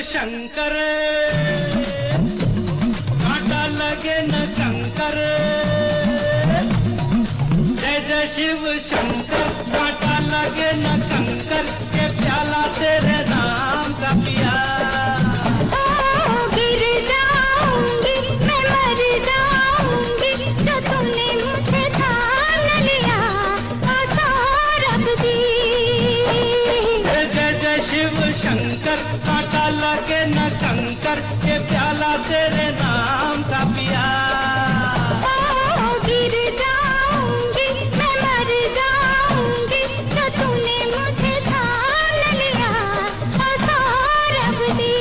शंकर, कांटा लगे न कंकर। जय जय शिव शंकर, कांटा लगे न कंकर, के प्याला तेरे नाम का पिया। गिर जाऊंगी मैं, मर जाऊंगी, जो तुमने मुझे थाम लिया, आसार दी। जय जय शिव शंकर, कांटा लगे न कंकर, के प्याला तेरे नाम का पिया। गिर जाऊंगी मैं, मर जाऊंगी, जो तूने मुझे थाम लिया, आसार दी।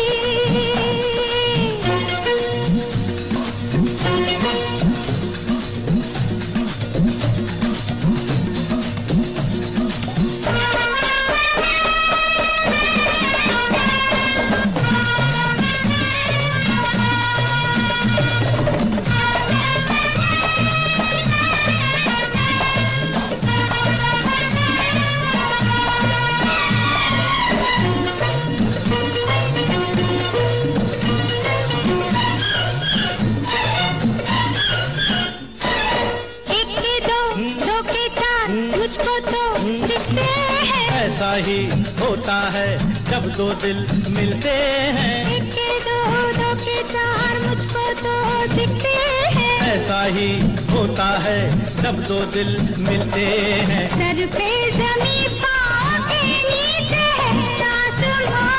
मुझको तो दिखते हैं, ऐसा ही होता है जब दो दिल मिलते हैं। एक के दो, दो के चार, मुझको तो दिखते हैं, ऐसा ही होता है जब दो दिल मिलते हैं। सर पे जमीन, पाँव के नीचे है आसमां,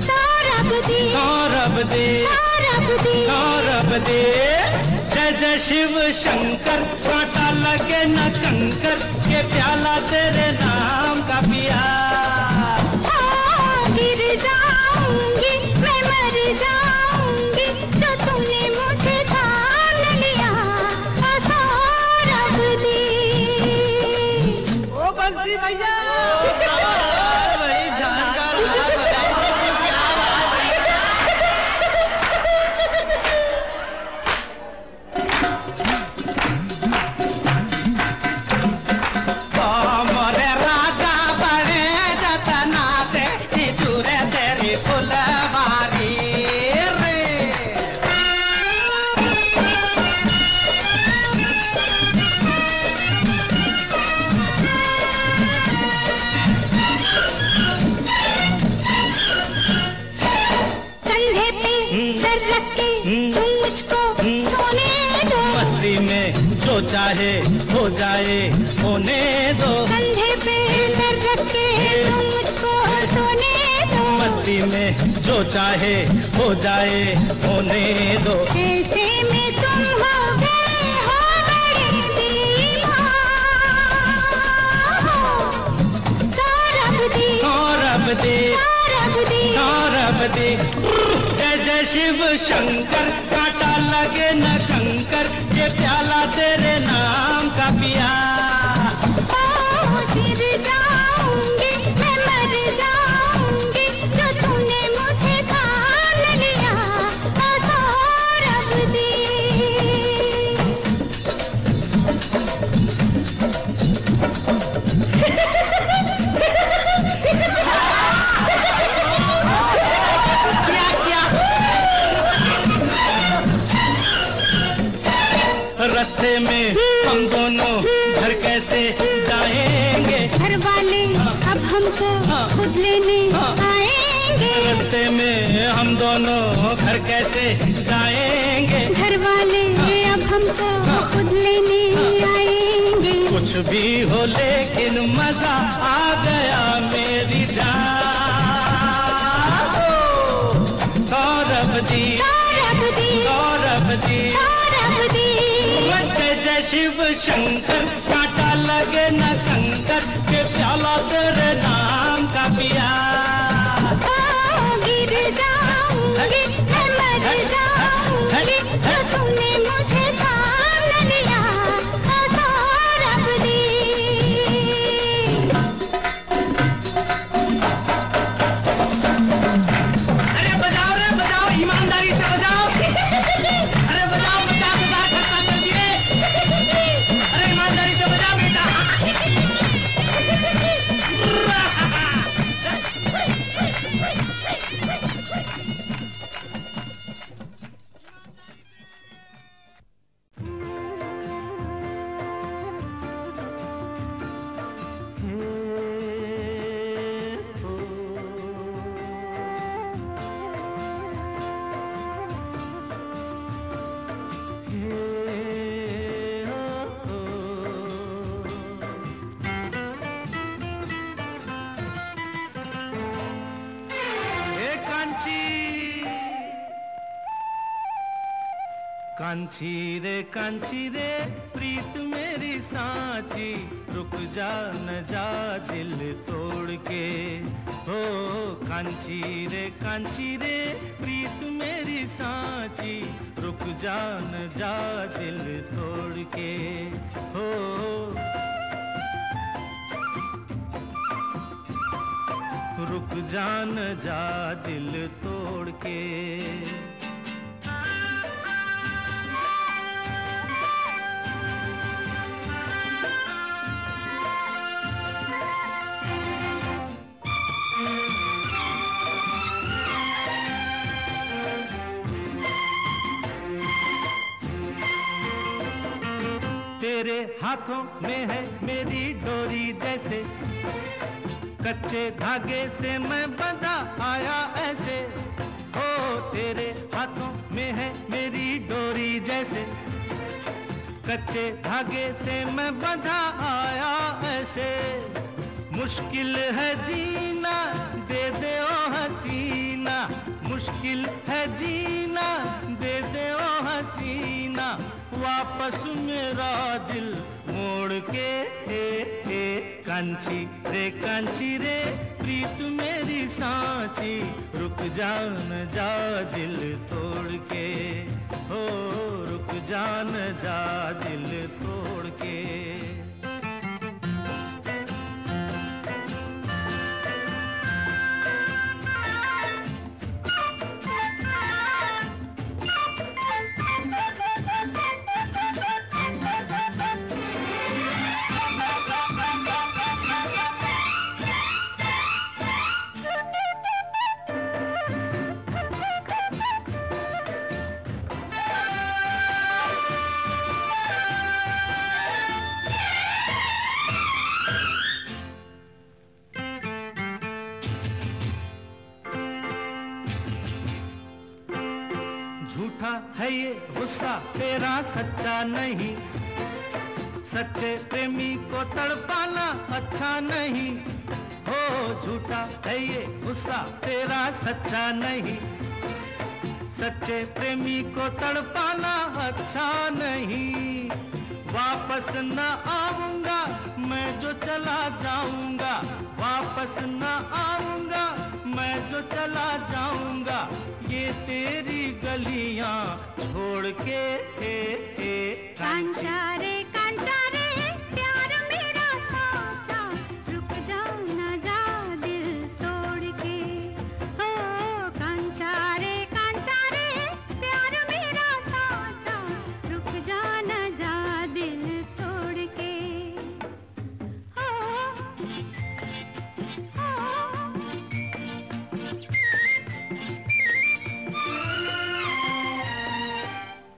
सौरभ दे, सौरभ दे, सौरभ दे, सौरभ दे। जय जय शिव शंकर, कांटा लगे न कंकर, के प्याला तेरे नाम का पिया। गिर जाऊंगी मैं, मर जाऊंगी, जो तुमने मुझे थाम लिया, आसार दी। ओ बंसी भैया, बड़ी जानकार तुम मुझको सोने दो, मस्ती में जो चाहे हो जाए होने दो। कंधे पे सर रख के तुम मुझको सोने दो, मस्ती में जो चाहे हो जाए होने दो। ऐसे में तुम हो गए हो बड़े दीवान, सौरभ दी, सौरभ दे, सौरभ दी, सौरभ दे। जय जय शिव शंकर, कांटा लगे न कंकर, ये प्याला तेरे नाम का पिया। गिर जाऊंगी मैं, मर जाऊंगी, जो तुमने मुझे थाम लिया, सौरभ दी। रास्ते में हम दोनों घर कैसे जाएंगे, घर वाले अब हमको खुद लेने आएंगे। रास्ते में हम दोनों घर कैसे जाएंगे, घर वाले अब हमको खुद लेने आएंगे। कुछ भी हो लेकिन मजा आ गया मेरी जान। सौरभ दी, सौरभ दी, सौरभ दी, सौरभ दी। जय जय शिव शंकर, कांटा लगे न कंकर, के प्याला तेरे नाम का पिया। गिर जाऊंगी मैं, मर जाऊंगी, जो तुमने मुझे थाम लिया, सौरभ दी। अरे बजाओ रे बजाओ, ईमानदारी से बजाओ। अरे बजाओ, बजा बजा खत्ता कर दिए। अरे ईमानदारी से बजा बेटा। कांची रे प्रीत मेरी सांची, रुक जा न जा दिल तोड़ के। हो कांची रे प्रीत मेरी सांची, रुक जा न जा दिल तोड़ के। हो रुक जा न जा दिल तोड़ के। तेरे हाथों में है मेरी डोरी जैसे, कच्चे धागे से मैं बंधा आया ऐसे। हो तेरे हाथों में है मेरी डोरी जैसे, कच्चे धागे से मैं बंधा आया ऐसे। मुश्किल है जीना दे दे ओ हसीना, मुश्किल है जीना दे दे ओ हसीना, वापस मेरा दिल मोड़ के। हे कांची रे प्रीत मेरी सांची, रुक जा न जा दिल तोड़ के। हो रुक जा न जा दिल तोड़ के। झूठा है ये गुस्सा तेरा सच्चा नहीं, सच्चे प्रेमी को तड़पाना अच्छा नहीं। हो झूठा है ये गुस्सा तेरा सच्चा नहीं, सच्चे प्रेमी को तड़पाना अच्छा नहीं। वापस न आऊंगा मैं जो चला जाऊंगा, वापस न आऊंगा मैं जो चला जाऊंगा, ये तेरी गलियां छोड़ के। कांचा रे प्यार मेरा साचा, रुक जा न जा दिल तोड़ के। हो कांचा रे प्यार मेरा साचा, रुक जा न जा दिल तोड़ के। हो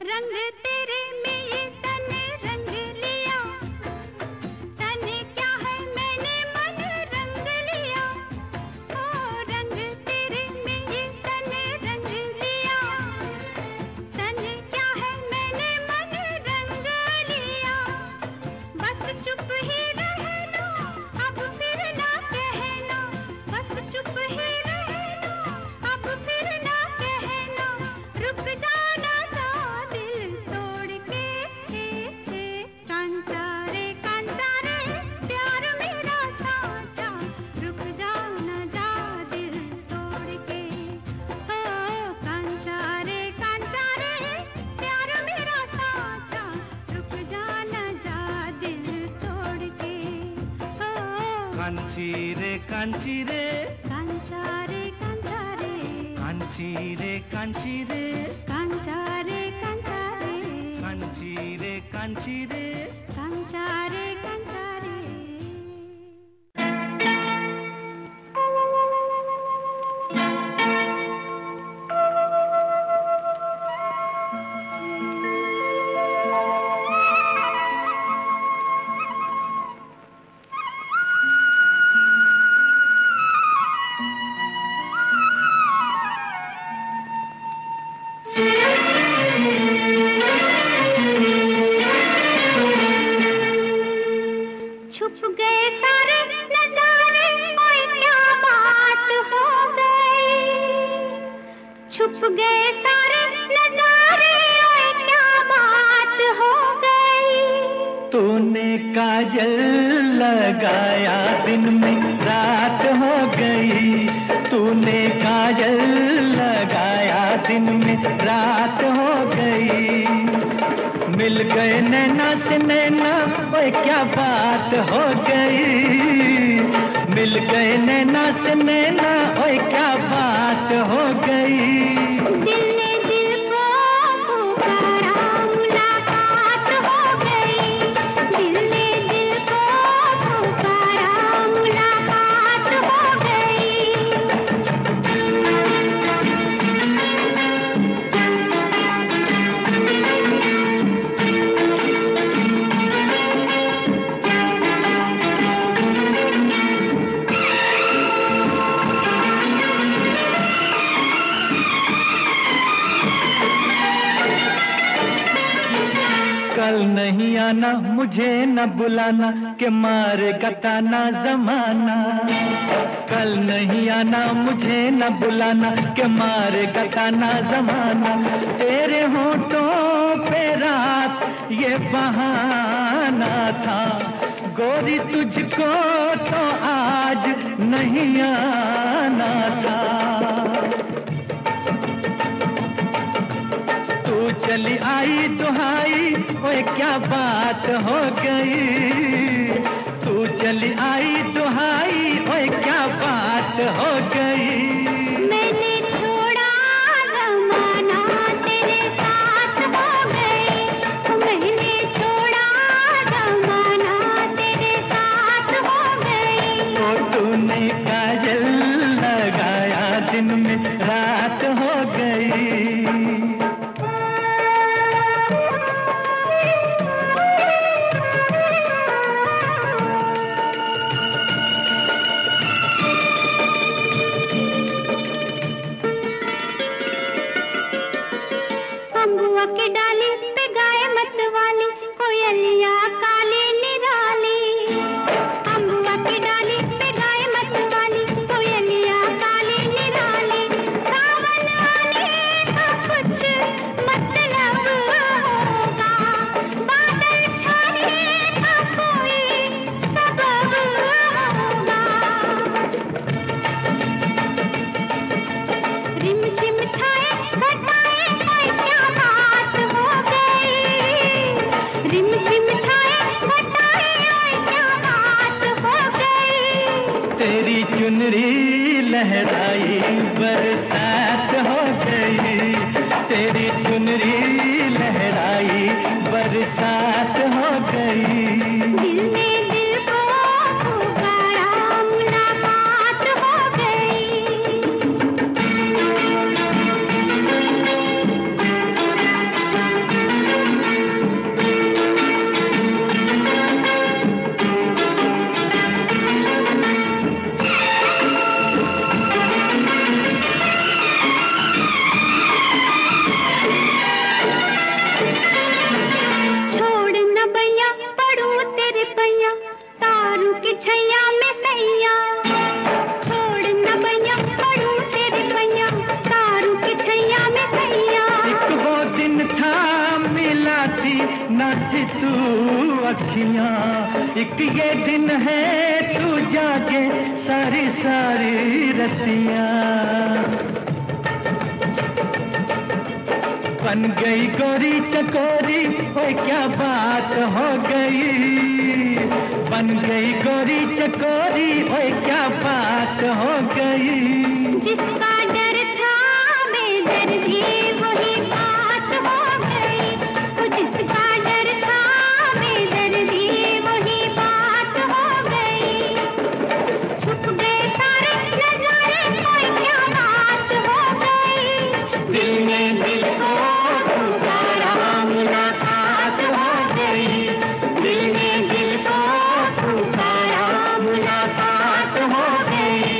रंग तेरे में ये तन रंग लिया, तन क्या है मैंने मन रंग लिया। ओ रंग तेरे में ये तन रंग लिया, तन क्या है मैंने मन रंग लिया। बस चुप ही रहना अब फिर ना कहना, बस चुप ही रहना अब फिर ना कहना, रुक जाना जा दिल तोड़ के। कांचा रे प्यार मेरा साचा, रुक जा न जा दिल तोड़ के। हो कांचा रे प्यार मेरा साचा, रुक जा न जा दिल तोड़ के। हो कांची रे कांचा रे कांची रे कांचा रे कांची रे कांचा रे कांची रे। कांचा रे छुप गए सारे नजारे, ओए क्या बात हो गई। तूने काजल लगाया दिन में रात हो गई, तूने काजल लगाया दिन में रात हो गई। मिल गए नैना से नैना, ओए क्या बात हो गई। मिल गए नैना से नैना, ओए क्या बात हो गई। दिल ने दिल को पुकारा, मुलाकात हो गई। दिल ने दिल को पुकारा, मुलाकात हो गई। कल नहीं आना, मुझे न बुलाना, के मारे गताना जमाना। कल नहीं आना, मुझे न बुलाना, के मारे गताना जमाना। तेरे होठों पे रात ये बहाना था, गोरी तुझको तो आज नहीं आना था। तू चली आई दुहाई, ओए क्या बात हो गई। तू चली आई दुहाई, ओए क्या बात हो गई। मैंने छोड़ा जमाना, तेरे साथ हो गई। मैंने छोड़ा जमाना, तेरे साथ हो गई। तो तूने काजल लगाया दिन में रात हो गई। अम्बुआ की डाली पे गाय मत वाली, कोयलिया काली निराली। अम्बुआ की डाली पे गाय मत वाली, कोयलिया काली निराली। सावन आने का कुछ मतलब होगा, बादल छाने का कोई सबब होगा। रिमझिम छाए घटाए, ओए क्या बात हो गई। रिमझिम छाए घटाए, ओए क्या बात हो गई। तेरी चुनरी लहराई बरसात हो गई। तेरी चुनरी लहराई बरसात हो गई। दिल ने दिल को पुकारा, मुलाकात हो गई। छोड़ न भैया पढ़ूं तेरे पैया, तारू की छैया में सैया। छोड़ न भैया पढ़ूं तेरे पैया, तारू की छैया में सैया। एक वो दिन था मिला थी न थी तू अखियां, एक ये दिन है तू जागे सारी सारी रतियां। बन गई गोरी चकोरी, ओए क्या बात हो गई। बन गई गोरी चकोरी, ओए क्या बात हो गई। जिसका डर था बेदर्दी, वही बात हो गई। वो जिसका डर था बेदर्दी, वही बात हो गई। छुप गए सारे नजारे, ओए क्या बात हो गई। दिल ने दिल को पुकारा, मुलाकात हो गई। दिल ने दिल को पुकारा, मुलाकात हो गई।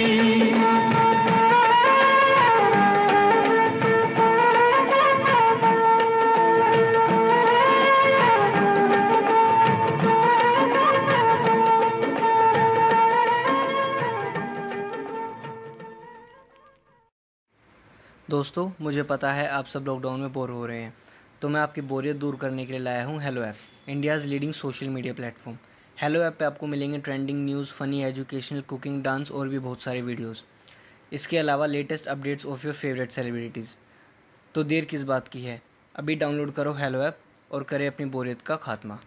दोस्तों, मुझे पता है आप सब लॉकडाउन में बोर हो रहे हैं, तो मैं आपकी बोरियत दूर करने के लिए लाया हूँ hello app, India's leading social media platform. Hello app पे आपको मिलेंगे trending news, funny, educational, cooking, dance और भी बहुत सारे वीडियोस। इसके अलावा latest updates of your favourite celebrities. तो देर किस बात की है, अभी डाउनलोड करो हेलो ऐप और करें अपनी बोरियत का खात्मा।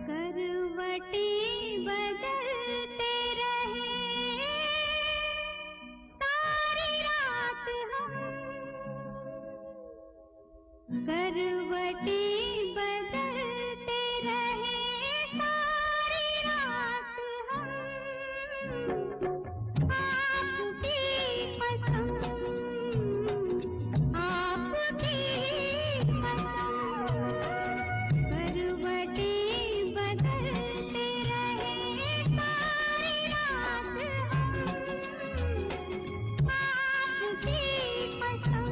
करवटें बदलते रहे सारी रात हम, करवटें बदलते रहे सारी रात हम, आपकी कसम, आपकी कसम, करवटें बदलते रहे सारी रात हम, आपकी कसम,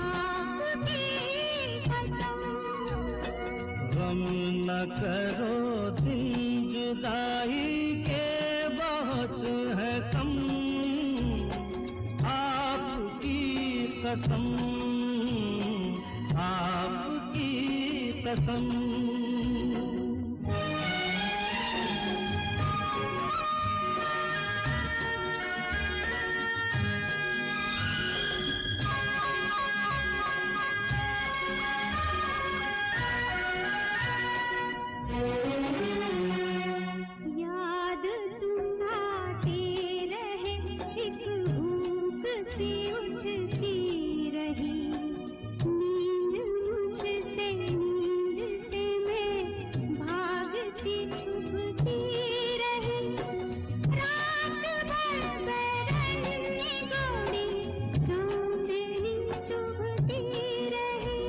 आपकी कसम। गम न करो दिन जुदाई के बहुत है कम, आपकी कसम, आपकी कसम। याद तुम्हारे रहे एक भूख सी उठती रही, नींद मुझसे नींद से मैं भागती छुपती रही, रात भर बैरंगी गोरी चांदनी चुभती रही,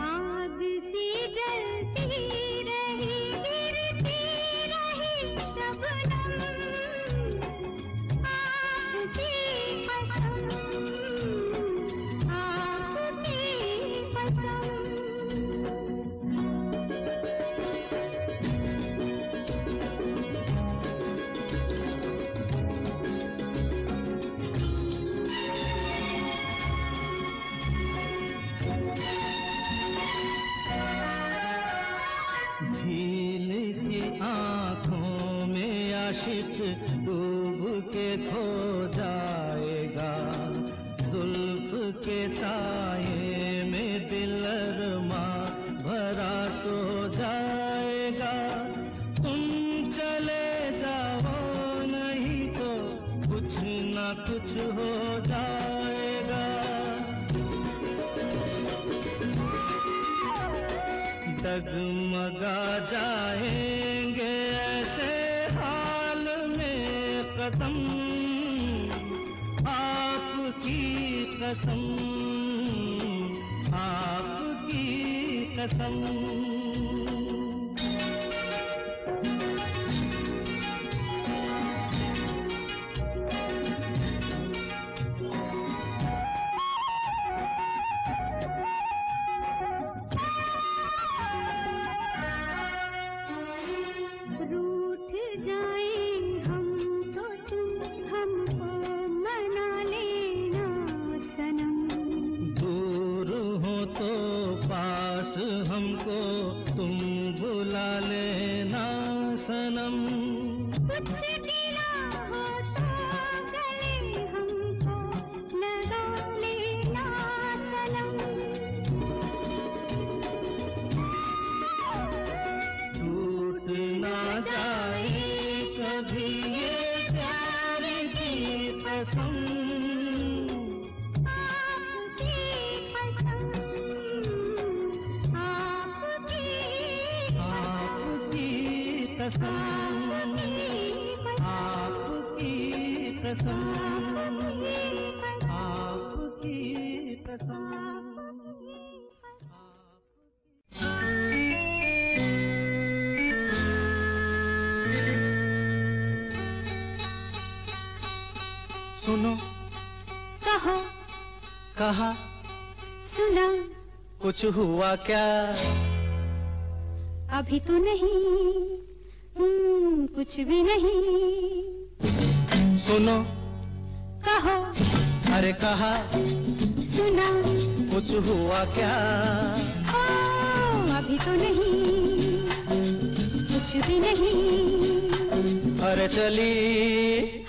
आग सी जलती रही, गिरती रही शबनम, आपकी कसम, आपकी कसम। झील सी आँखों में आशिक डूब के खो जाएगा, जुल्फ के साये में दिलरमा भरा सो जाएगा, तुम चले जाओ नहीं तो कुछ ना कुछ हो जाएगा, डगमगा जाएंगे ऐसे हाल में कदम, आपकी कसम, आपकी कसम। रूठ जाए हम तो तुम हमको मना लेना सनम, दूर हो तो पास हमको तुम बुला लेना सनम, कुछ गिला हो तो गले हमको लगा लेना सनम, टूट ना जाए कभी ये प्यार की कसम, आपकी कसम, आपकी कसम, आपकी कसम, आपकी कसम। सुनो, कहो, कहा, सुना, कुछ हुआ क्या? अभी तो नहीं, कुछ भी नहीं। सुनो, कहो, अरे कहा, सुना, कुछ हुआ क्या? ओ, अभी तो नहीं, कुछ भी नहीं। अरे चली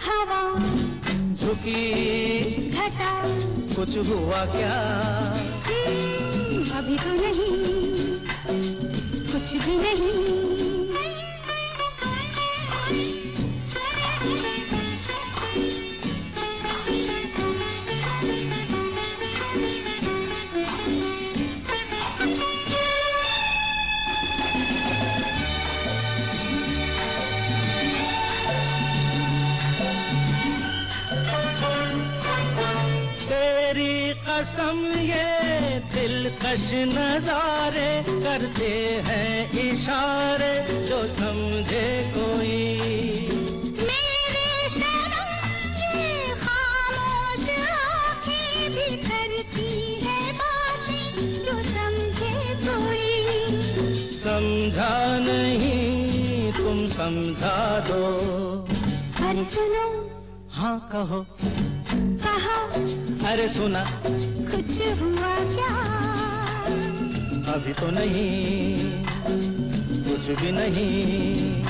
हवा, झुकी घटा, कुछ हुआ क्या? अभी तो नहीं, कुछ भी नहीं। कसम ये दिलकश नजारे करते हैं इशारे जो समझे कोई। मेरे सनम ये खामोश आँखें भी करती है बातें जो समझे कोई। समझा नहीं तुम समझा दो। अरे सुनो, हाँ कहो, कहा, अरे सुना, कुछ हुआ क्या? अभी तो नहीं, कुछ भी नहीं।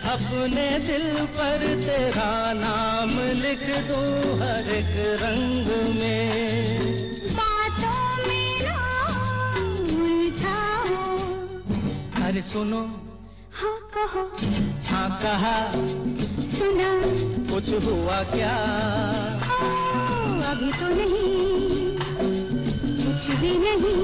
अपने दिल पर तेरा नाम लिख दूं हर एक रंग में। बातों में ना उलझाओ। अरे सुनो, हाँ कहो, हाँ कहा, सुना, कुछ हुआ क्या? ओ, अभी तो नहीं, कुछ भी नहीं।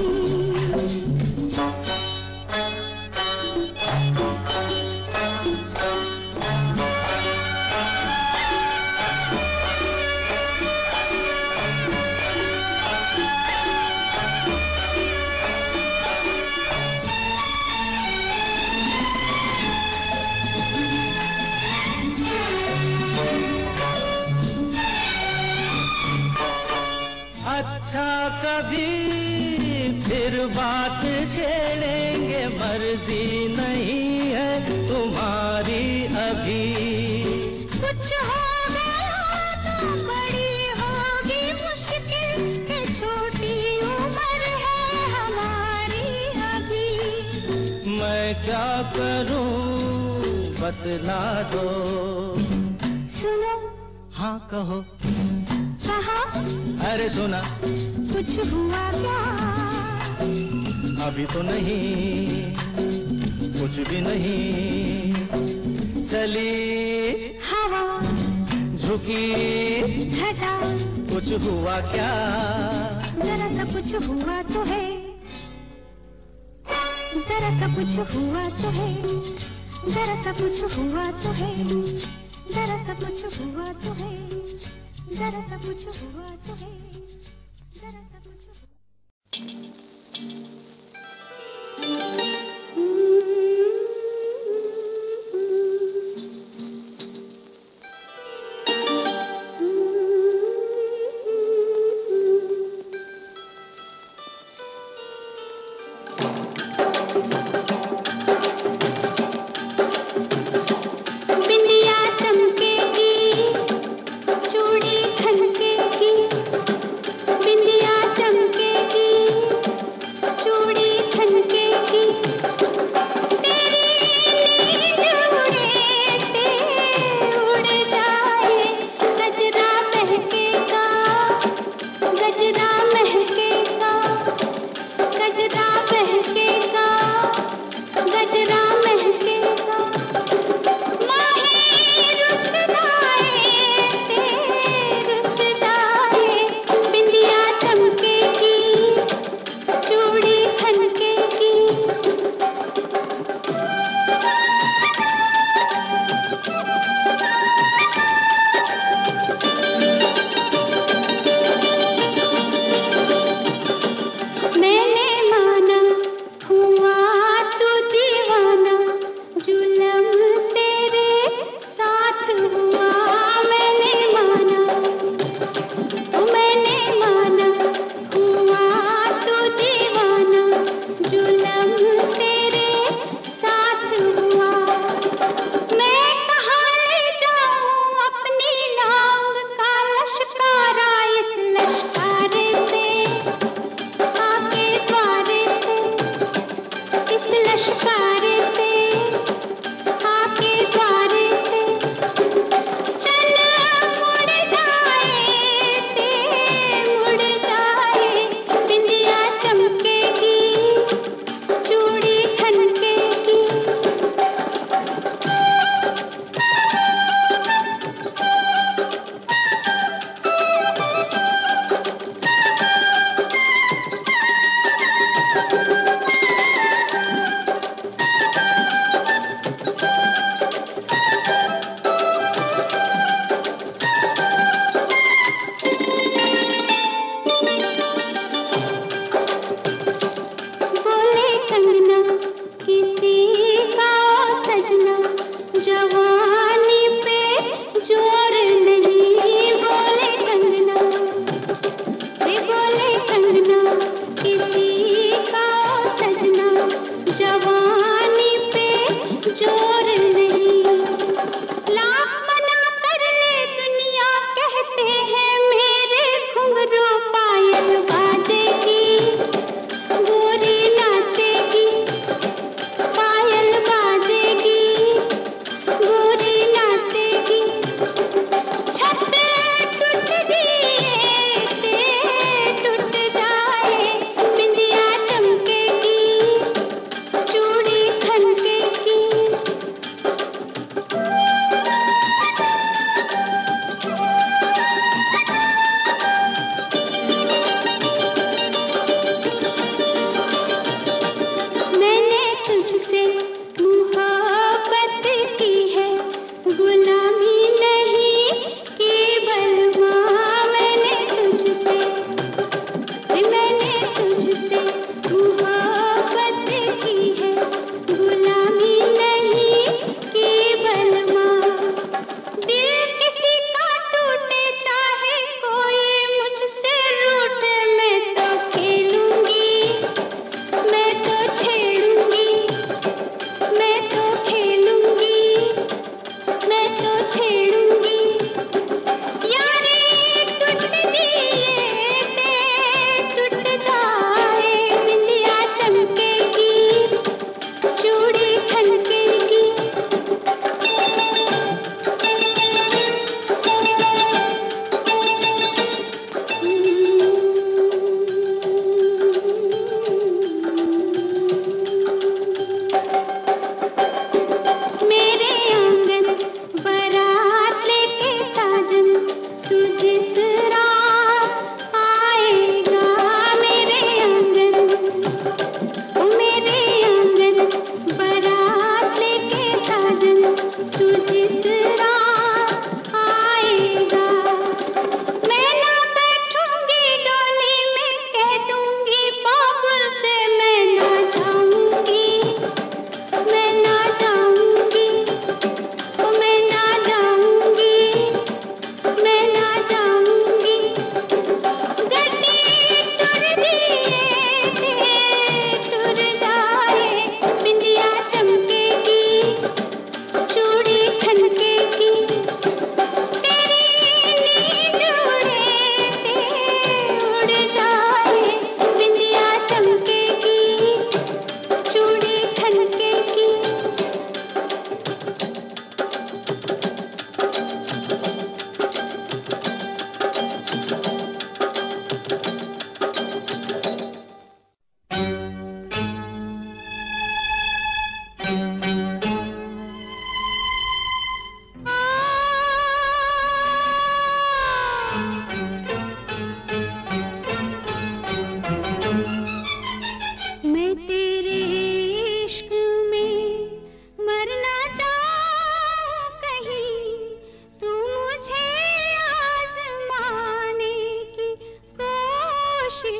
अच्छा कभी फिर बात छेड़ेंगे, मर्जी नहीं है तुम्हारी अभी। कुछ हो गया तो बड़ी होगी मुश्किल, के छोटी उम्र है हमारी अभी। मैं क्या करूं बतला दो। सुनो, हाँ कहो, कहा, अरे सुना, कुछ हुआ क्या? अभी तो नहीं, कुछ भी नहीं। चली हवा, झुकी घटा, कुछ हुआ क्या? जरा सा कुछ हुआ तो है, जरा सा कुछ हुआ तो है, जरा सा कुछ हुआ तो है, जरा सा कुछ हुआ तो है, जरा सा कुछ हुआ तो है, जरा सा कुछ चूड़ी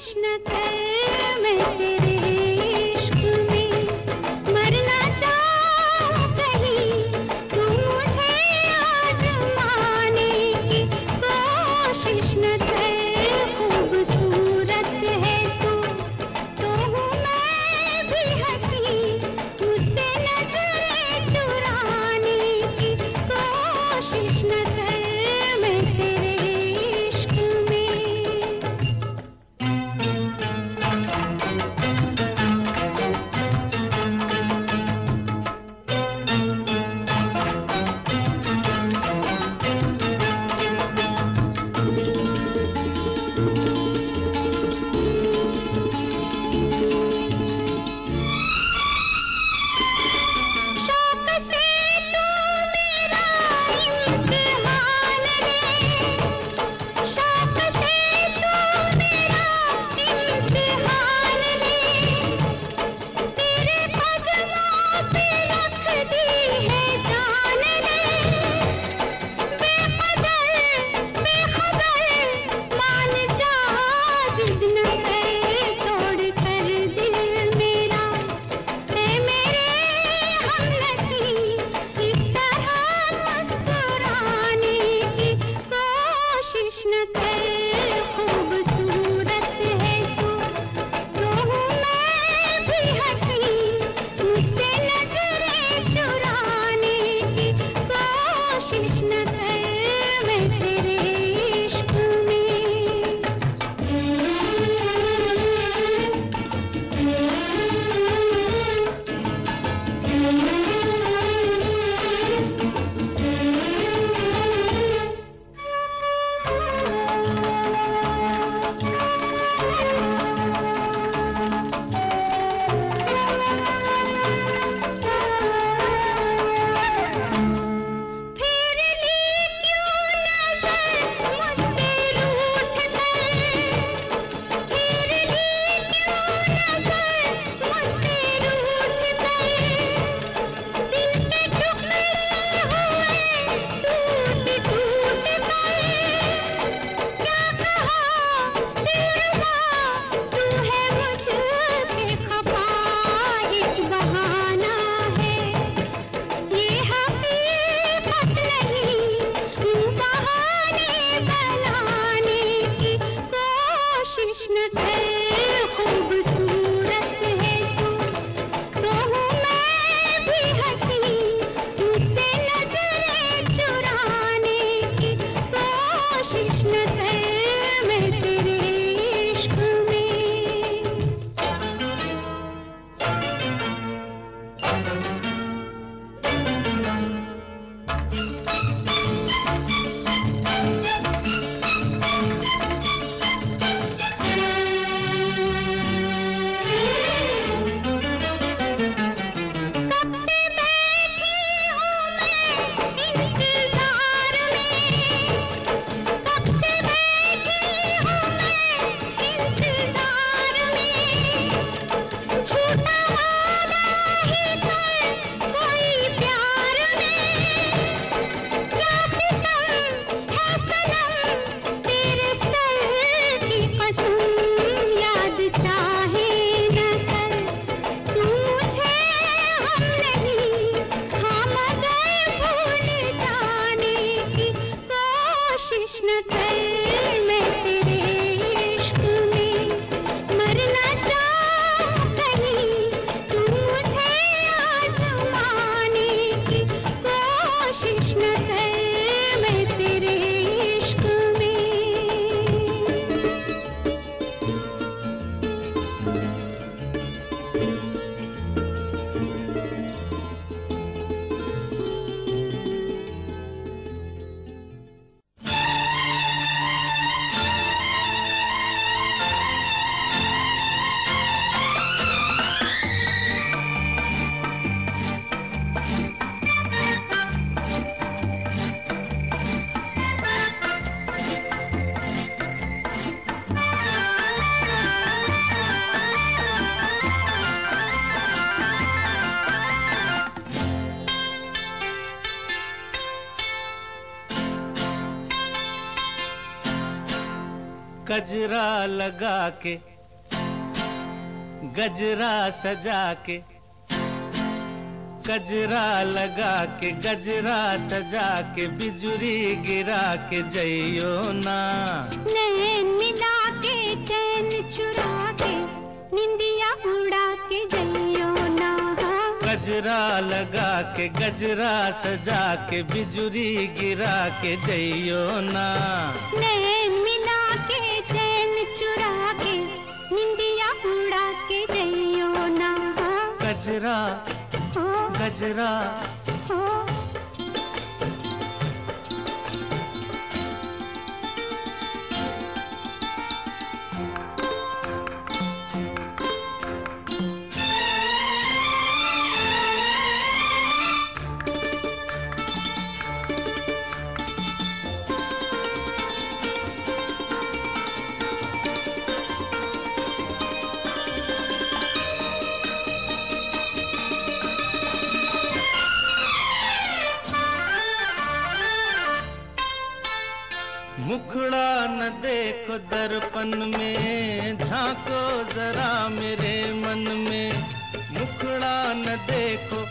कोशिश न कर मैं तेरे इश्क में मरना चाहूं कहीं तू मुझे आजमाने की कोशिश न कर खूबसूरत है तू तो हूँ मैं भी हंसी मुझसे नजरें चुराने की कोशिश न कर मैं तेरे इश्क में शौक से तू मेरा इम्तिहान ले शौक से तू मेरा इम्तिहान ले तेरे कदमों पे रख दी है जान ले बेखबर मान जा जिद न कर तोड़ कर दिल मेरा है मेरे हमनशी इस तरह मुस्कुराने की कोशिश न कर खूबसूरत है तू तो हूँ मैं भी हंसी मुझसे नजरें चुराने की कोशिश न कर मैं तेरे इश्क फिर ली क्यों नजर मुझसे रूठ कर फिर ली क्यों नजर मुझसे रूठ कर दिल के टुकड़े हुए टूट टूट कर क्या कहा दिलरुबा तू है मुझसे खफा एक बहाना है ये हकीकत नहीं यूं बहाने बनाने की कोशिश न कर खूबसूरत है तू तो हूँ मैं भी हंसी मुझसे नजरें चुराने की कोशिश न कर मैं तेरे इश्क में कब से बैठी हूँ मैं इंतजार में कब से बैठी हूँ मैं इंतजार में झूठा वादा ही कर कोई प्यार में क्या सितम है सनम तेरे सर की कसम याद चाहे न कर तू मुझे हम नहीं हाँ मगर भूल जाने की कोशिश न कर मैं तेरे इश्क में मरना चाहूं कहीं तू मुझे आजमाने की कोशिश न कर मैं तेरे इश्क में कजरा लगा के गजरा सजा के, गजरा लगा के, गजरा सजा के, बिजुरी गिरा के जइयो ना। नैन मिला के चैन चुरा के, निंदिया उड़ा के जइयो ना। गजरा लगा के, गजरा सजा के, बिजुरी गिरा के जइयो ना। नैन मिला के चैन चुरा के, निंदिया उड़ा के जइयो ना। गजरा गजरा मुखड़ा न देखो दर्पण में, झांको जरा मेरे मन में। मुखड़ा न देखो,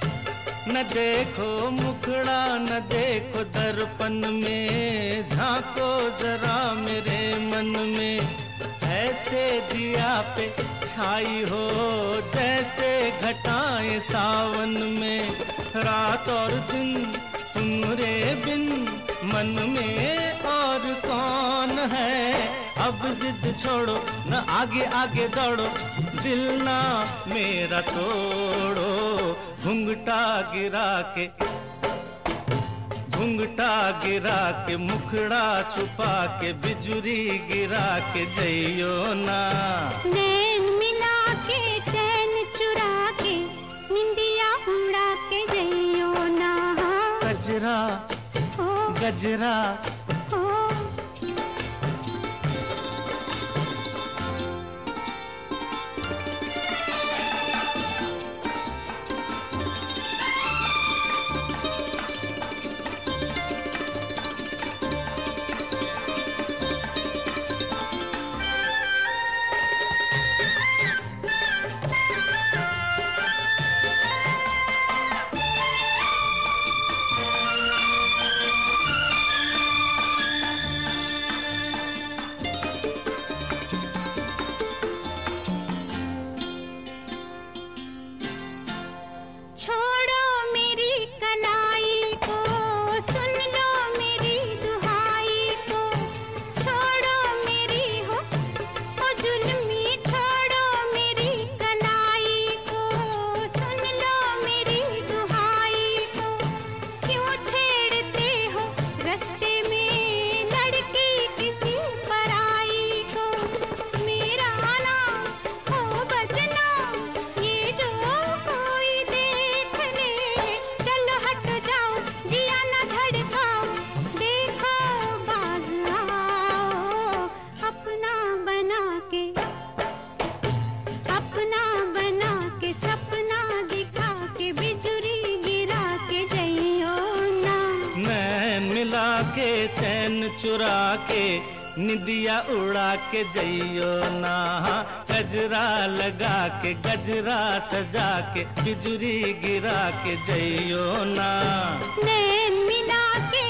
न देखो, मुखड़ा न देखो दर्पण में, झांको जरा मेरे मन में। ऐसे दिया पे छाई हो जैसे घटाएं सावन में। रात और दिन तुम्हारे बिन मन में और कौन है। अब जिद छोड़ो न आगे आगे दौड़ो, दिल ना मेरा तोड़ो। घुंघटा गिरा के, घुंघटा गिरा के, मुखड़ा छुपा के, बिजुरी गिरा के जइयो ना। नैन मिला के चैन चुरा के, निंदिया उड़ा के जइयो ना। गजरा गजरा के चैन चुरा के, निदिया उड़ा के जइयो ना। गजरा लगा के, गजरा सजा के, बिजुरी गिरा के जइयो ना। नैन मिला के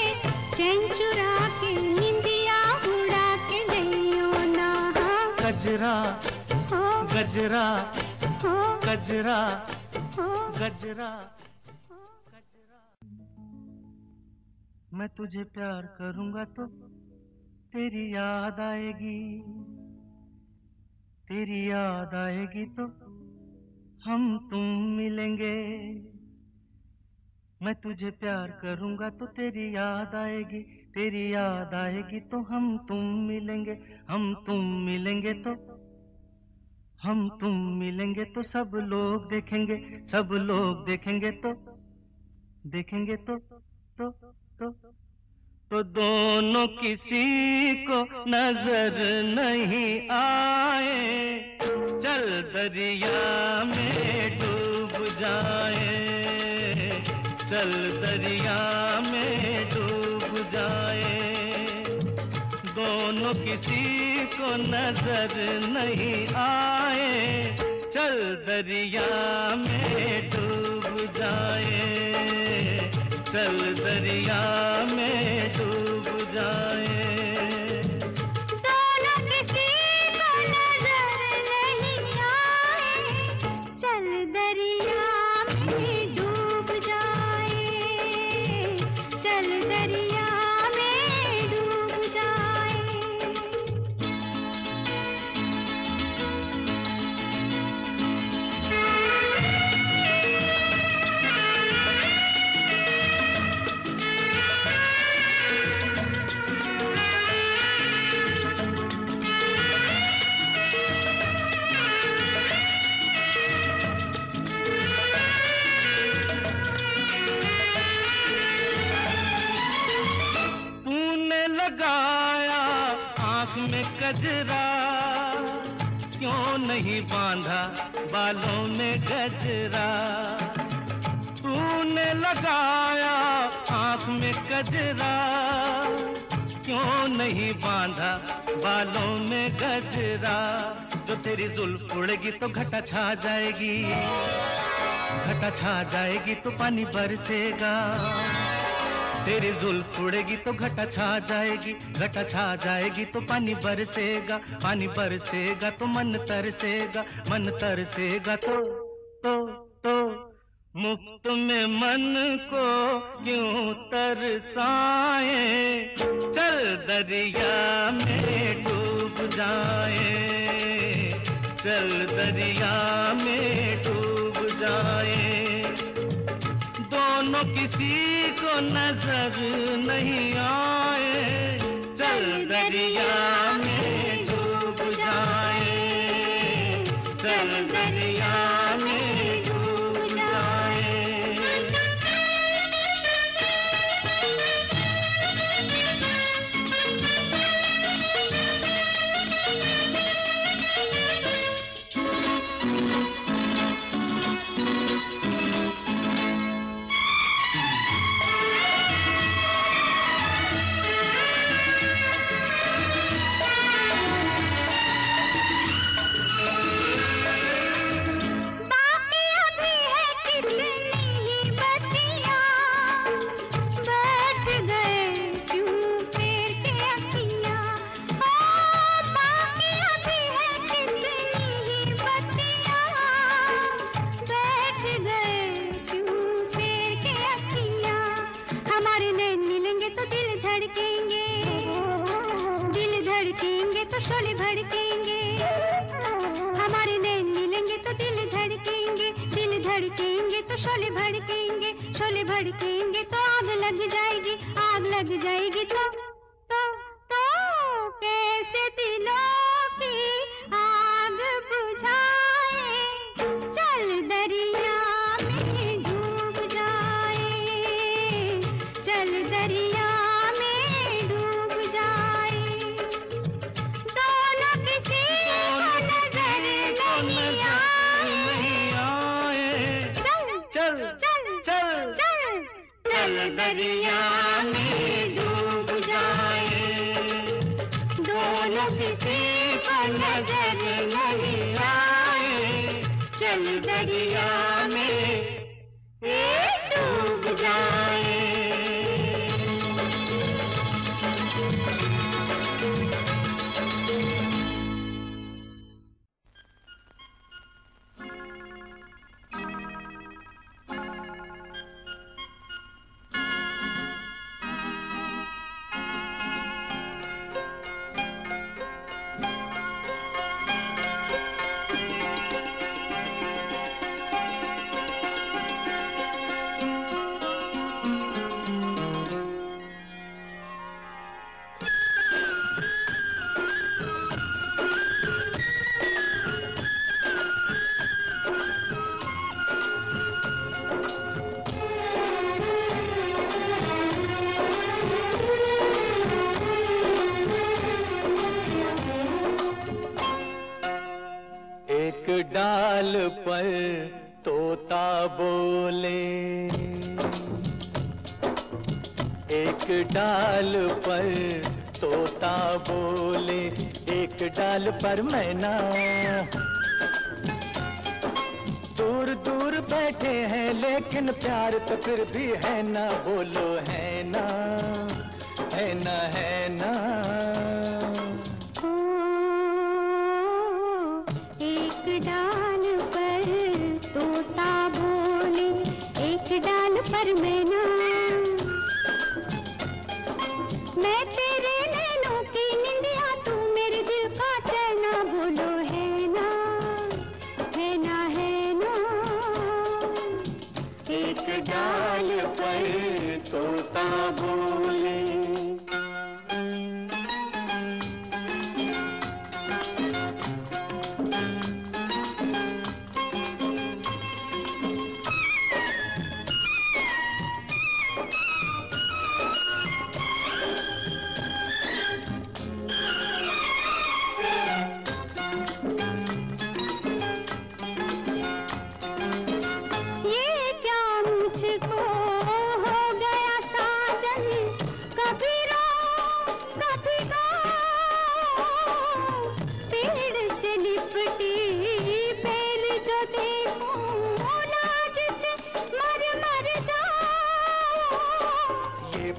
चैन चुरा के, निंदिया उड़ा के जइयो ना। गजरा गजरा गजरा गजरा। मैं तुझे प्यार करूंगा तो तेरी याद आएगी, तेरी याद आएगी तो हम तुम मिलेंगे। मैं तुझे प्यार करूंगा तो तेरी याद आएगी, तेरी याद आएगी तो हम तुम मिलेंगे। हम तुम मिलेंगे तो, हम तुम मिलेंगे तो सब लोग देखेंगे, सब लोग देखेंगे तो, देखेंगे तो दोनों किसी को नजर नहीं आए। चल दरिया में डूब जाए, चल दरिया में डूब जाए। दोनों किसी को नजर नहीं आए, चल दरिया में डूब जाए, चल दरिया में डूब जाए। दोनों किसी को नजर नहीं आए, चल दरिया में डूब जाए, चल दरिया में डूब जाए। लगाया आँख में कजरा, क्यों नहीं बांधा बालों में गजरा। तूने लगाया आँख में कजरा, क्यों नहीं बांधा बालों में गजरा। जो तेरी जुल्फ उड़ेगी तो घटा छा जाएगी, घटा छा जाएगी तो पानी बरसेगा। तेरी जुल्फ उड़ेगी तो घटा छा जाएगी, घटा छा जाएगी तो पानी बरसेगा। पानी बरसेगा तो मन तरसेगा, मन तरसेगा तो मुफ्त में मन को क्यों तरसाए। चल दरिया में डूब जाए, चल दरिया में डूब जाए। दोनों किसी को नजर नहीं आए, चल दरिया में डूब जाए, चल दरिया में डूब जाए। तो शोले भड़केंगे, हमारे नैन मिलेंगे तो दिल धड़केंगे, दिल धड़केंगे तो शोले भड़केंगे, शोले भड़केंगे तो आग लग जाएगी, आग लग जाएगी तो कैसे दिलों की आग बुझाए। चल दरिया में डूब जाए, चल दरिया में डूब जाए। दोनों किसी को नजर नहीं आए, चल चल चल चल चल चल दरिया में डूब जाए। दोनों किसी को नजर नहीं आए, चल दरिया में डूब जाए। डाल पर तोता बोले, एक डाल पर तोता बोले, एक डाल पर मैना, दूर दूर बैठे हैं लेकिन प्यार तो फिर भी है ना, बोलो है ना, है ना, है ना। एक डाल पर तोता बोले, एक डाल पर मैना, मैं तेरे नैनों की निंदिया, तू मेरे दिल का चैना, बोलो है ना, है ना, है ना। एक डाल पर तोता बोले।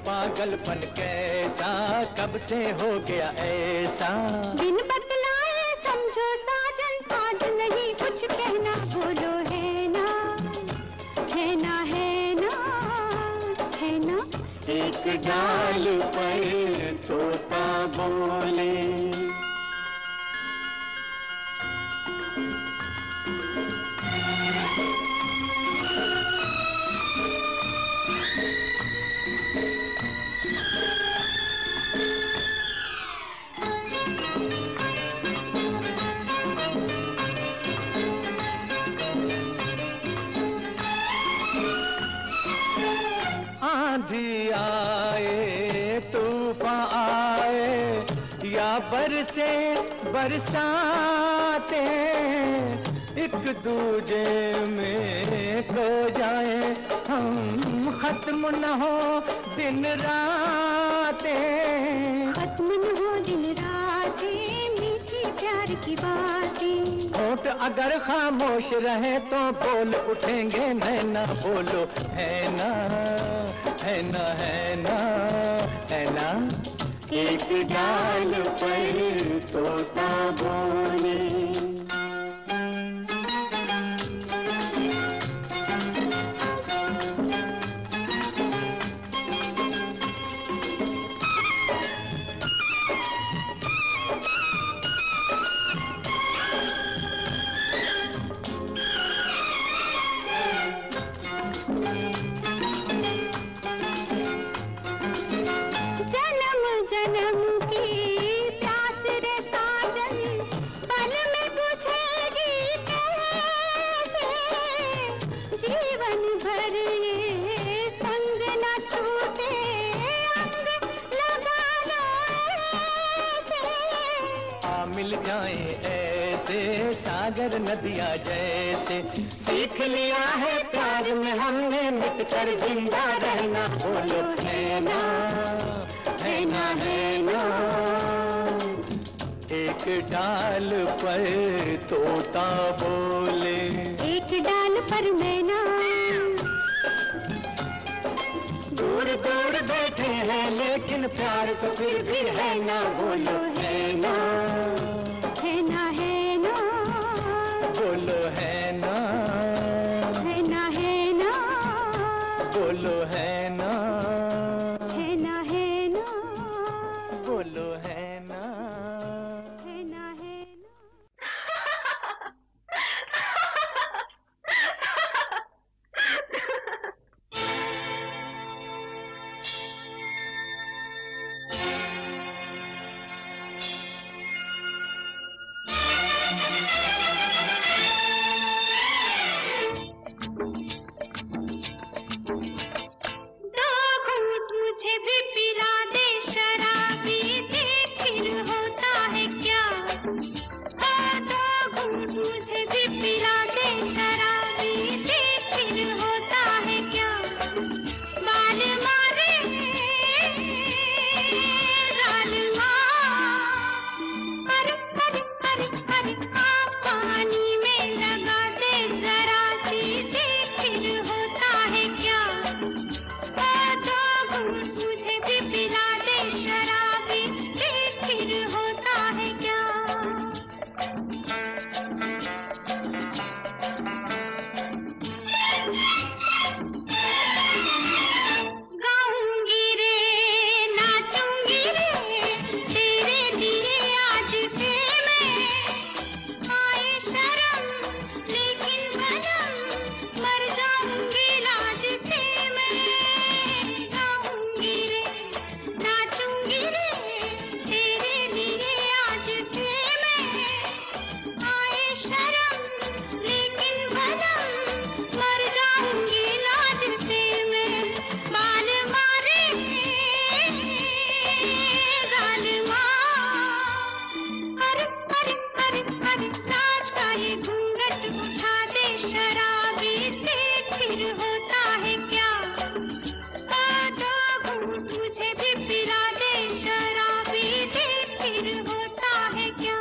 पागलपन कैसा कब से हो गया ऐसा, बिन बतलाए समझो साजन, आज नहीं कुछ कहना, बोलो है ना, है ना, है ना, है ना। एक डाल पर तोता बोले। आंधी आए तूफान आए या बरसे बरसाते, एक दूजे में खो जाए हम, खत्म न हो दिन रातें, खत्म न हो दिन रातें, मीठी प्यार की बातें। होठ अगर खामोश रहे तो बोल उठेंगे नैना, बोलो है ना, है ना, है ना, है ना। एक डाल पर तोता बोले। जन्म की प्यास रे साजन, पल में पूछेगी कैसे, जीवन भर ये संग न छूटे, अंग लगा लो ऐसे। आ मिल जाए ऐसे सागर नदियाँ जैसे, सीख लिया है प्यार में हमने मिट कर जिंदा रहना, बोलो है ना, है ना, है ना। एक डाल पर तोता बोले, एक डाल पर मैना, दूर दूर बैठे हैं लेकिन प्यार तो फिर भी है ना, बोलो है ना, है ना, है ना, बोलो है ना, है ना, है ना, बोलो है ना, है ना, है ना, बोलो है ना, है ना, है ना। ये घूंघट उठा दे शराबी से, फिर होता है क्या? दो घूंट मुझे भी पिला दे शराबी से, फिर होता है क्या?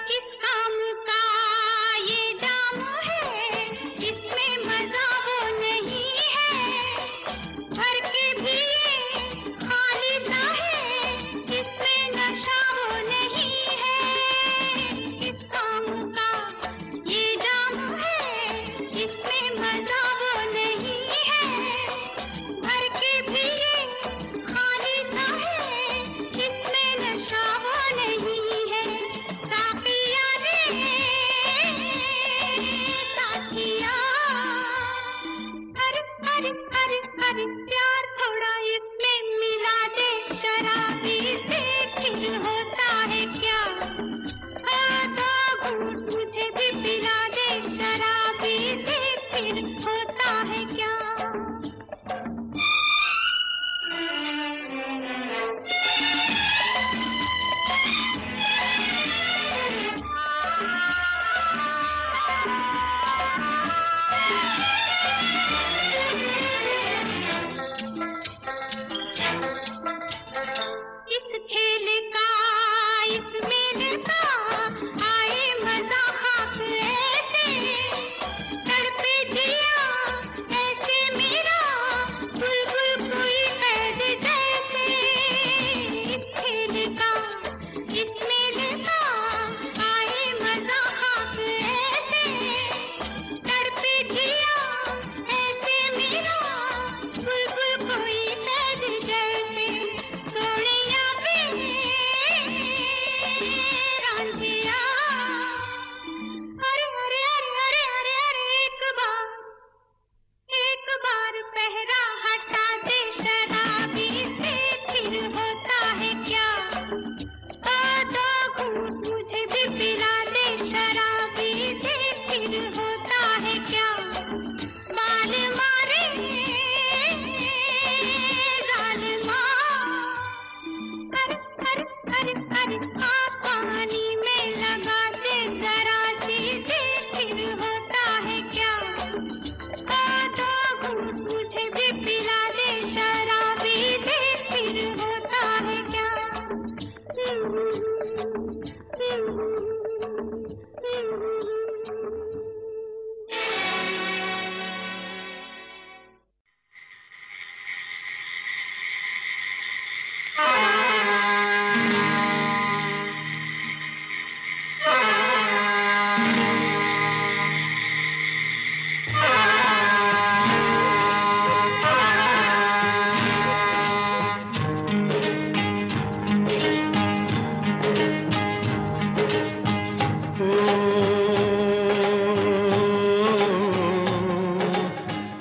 किस काम का ये जाम है, इसमें मजा वो नहीं है, भर के भी ये खाली सा है, इसमें नशा वो नहीं है। किस काम का ये जाम है, इसमें मजा वो नहीं है, भर के भी ये खाली सा है, इसमें नशा वो नहीं है। साकिया रे साकिया, अरे अरे अरे अरे प्यार थोड़ा इसमें मिला दे शराबी से, फिर होता है क्या? आधा घूंट मुझे भी पिला दे शराबी से, फिर होता है क्या? इस खेल का, इस मेल का आए मजा खाक ऐसे, तड़पे दिया ऐसे मेरा बुलबुल कोई कैद जैसे। इस खेल का, इस मेल का आए मजा खाक ऐसे, तड़पे दिया ऐसे मेरा बुलबुल कोई कैद जैसे। सोनिया पे रांधिया, अरे अरे अरे अरे अरे अरे एक बार पहरा हटा दे शराबी से, फिर होता है क्या? दो घूंट मुझे भी पिला दे शराबी से, फिर होता है क्या? बाल मारे जालिमा, अरे अरे अरे अरे आप पानी में लगा दे जरा सी दे, फिर होता है क्या? दो घूंट मुझे भी पिला दे शराबी दे, फिर होता है क्या?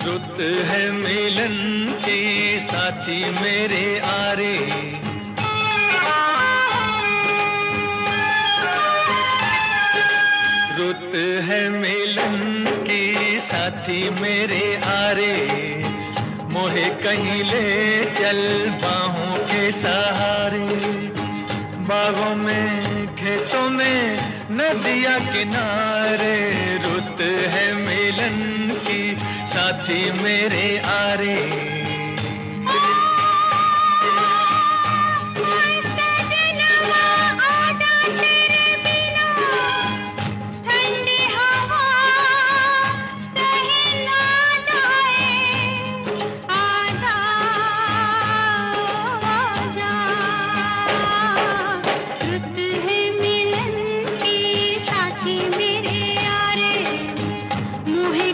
रुत है मिलन की साथी मेरे आरे, रुत है मिलन की साथी मेरे आरे, मोहे कहीं ले चल बाहों के सहारे। बागों में खेतों में नदिया किनारे, रुत है मिलन की साथी मेरे आरे।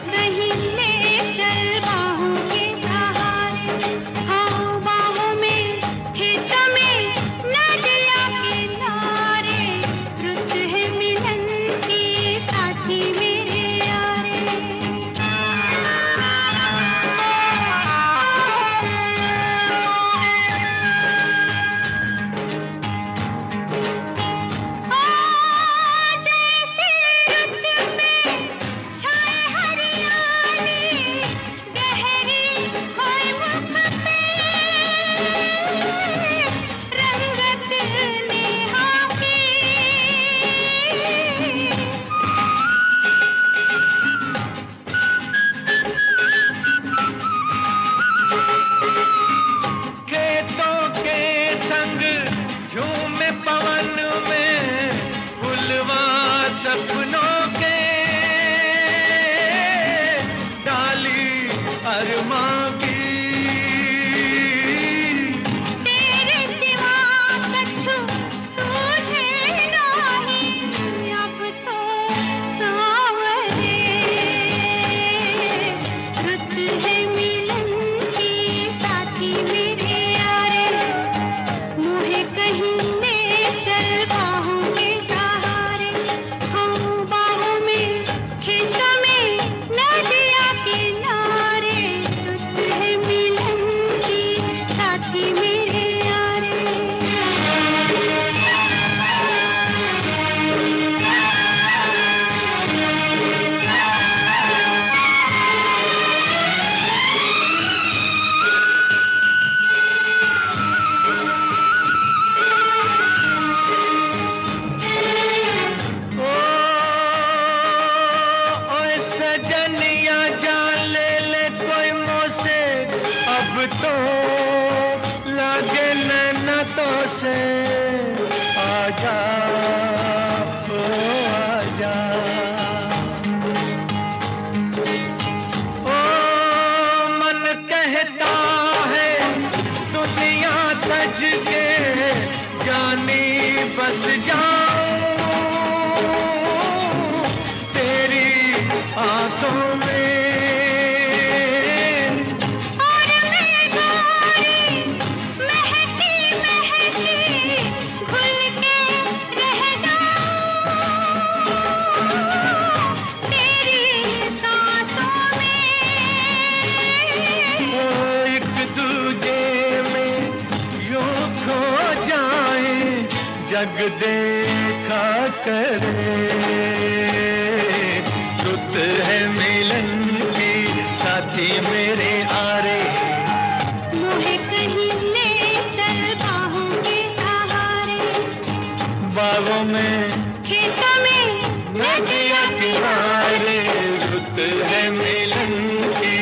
कहीं ले चल बाहों के सहारे। सपनों के डाली अरमां की। तेरे सिवा कछु सूझे नहीं अब तो सावरे। रुत है मिलन की साथी मेरे यारे, मुझे कहीं ले चल बाहों के सहारे। हम बागों में खेतों में नदिया किनारे, रुत है मिलन की साथी मेरे यारे। ओए सजनिया जान ले ले कोई मोसे, अब तो लागे नैना तो से। आजा ओ आजा, ओ मन कहता है दुनिया सज के जानी बस जाऊं तेरी आंखों में। और मैं गोरी महकी महकी घुल के रह जाऊं तेरी सांसों में। वो एक दूजे में यूं खो जाए, जग देखा करे। रुत है मिलन की साथी मेरे आरे, मुझे कहीं ले चल बाहों के सहारे। बागों में खेतों में नदिया किनारे। रुत है मिलन की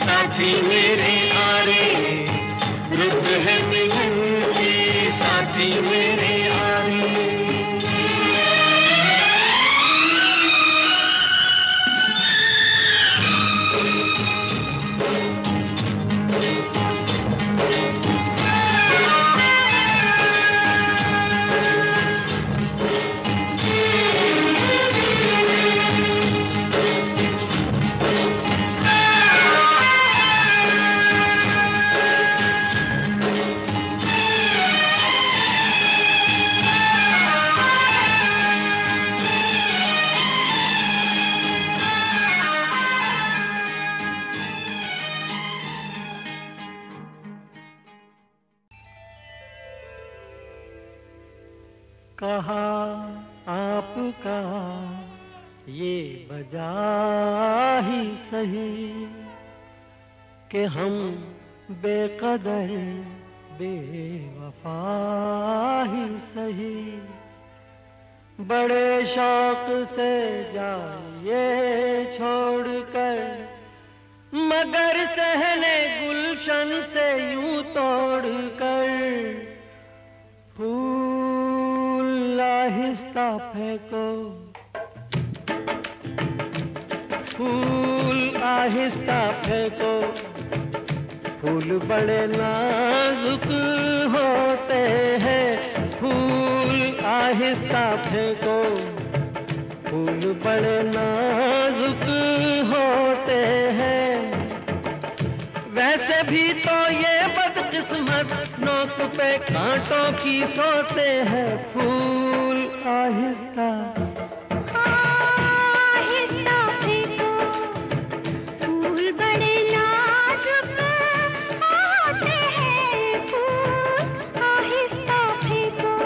साथी मेरे आरे, रुत है मिलन की साथी मेरे आरे। कहा आपका ये बजा ही सही कि हम बेकदर बेवफा ही सही। बड़े शौक से जाइए छोड़कर, मगर सहने गुलशन से यूं तोड़कर। फूल आहिस्ता फेंको, फूल आहिस्ता फेंको। फूल बड़े नाजुक होते हैं, फूल आहिस्ता फेंको। फूल बड़े नाजुक होते हैं। वैसे भी तो ये बदकिस्मत नोक पे कांटों की सोते हैं। फूल आहिस्ता आहिस्ता फेंको, फूल बड़े नाजुक होते हैं। फूल आहिस्ता फेंको।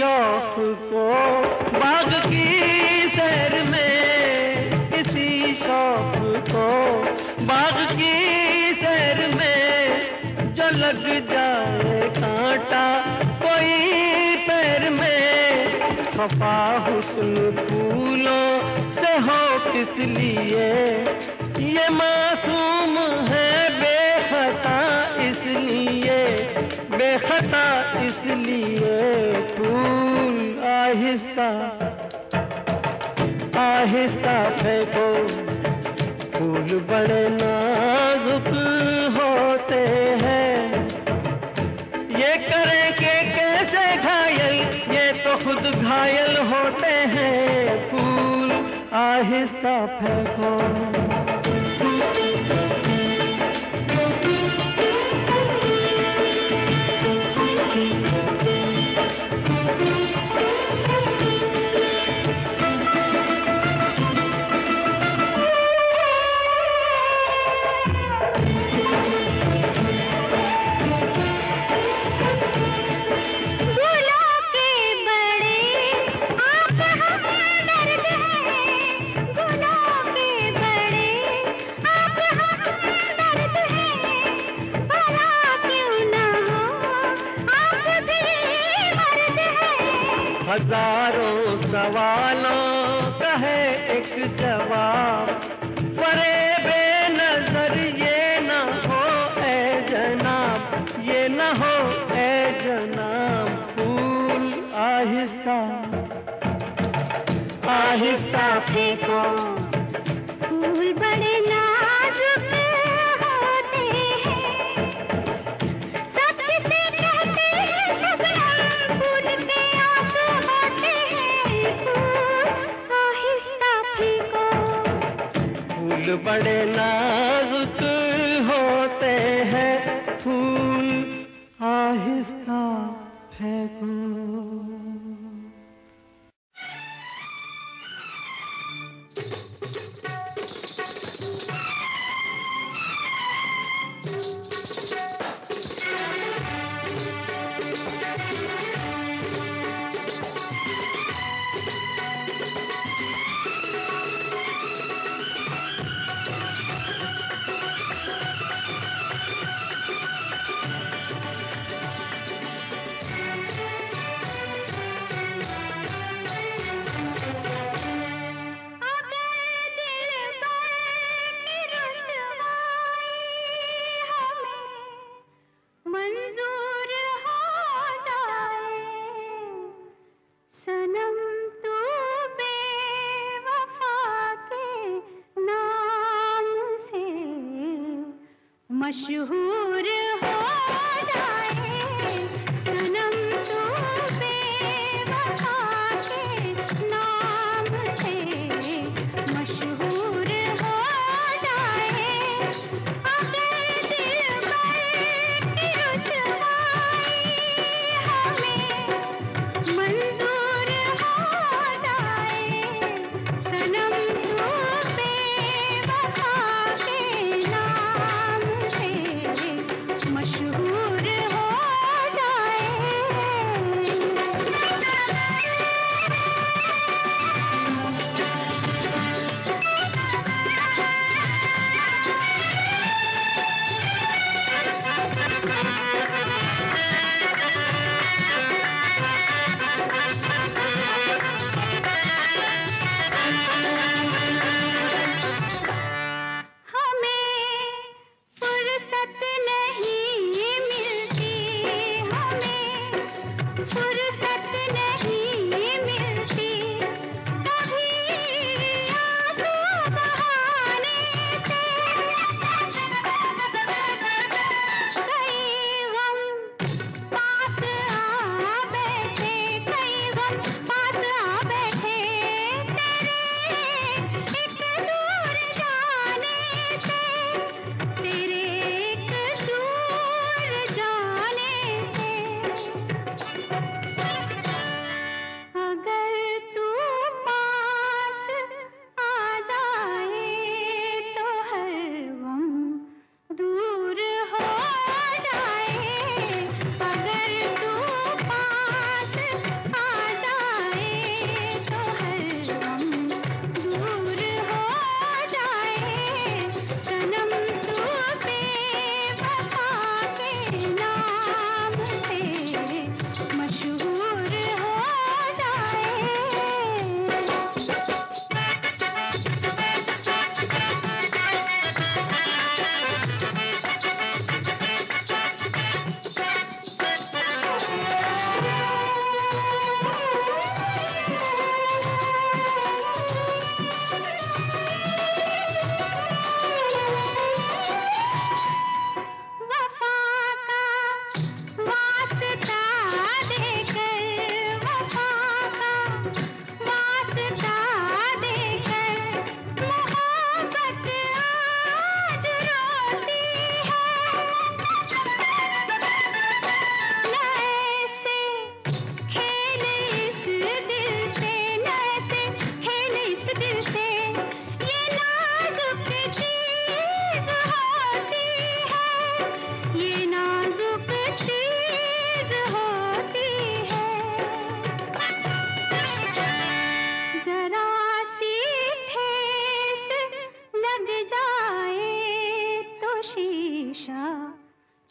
शौक को बाग की सैर में, इसी शौक को बाग की सैर में, जो लग जाए कांटा कोई पैर में, खफा हुस्न फूलों से हो किस लिए, ये मासूम है बेखता इसलिए, बेखता इसलिए, फूल आहिस्ता आहिस्ता फेंको, फूल बड़े नाजुक होते हैं, ये करें कि कैसे घायल, ये तो खुद घायल होते हैं, फूल आहिस्ता फेंको। हजारों सवालों का है एक जवाब, परे बेनजर ये न हो ए जनाब, ये न हो ए जनाब, फूल आहिस्ता आहिस्ता फेंको, फूल बड़े नाजुक होते हैं, सब किसे कहते हैं शबनम, फूल के आंसू होते हैं, फूल आहिस्ता फेंको, फूल बड़े नाजुक होते हैं, फूल आहिस्ता फेंको। मशहूर हो जाए सनम तू बेवफा के नाम से, मशहूर हो जाए अगर दिलबर की रुसवाई हमें मंजूर हो जाए, सनम तू बेवफा के नाम से, मशहूर हो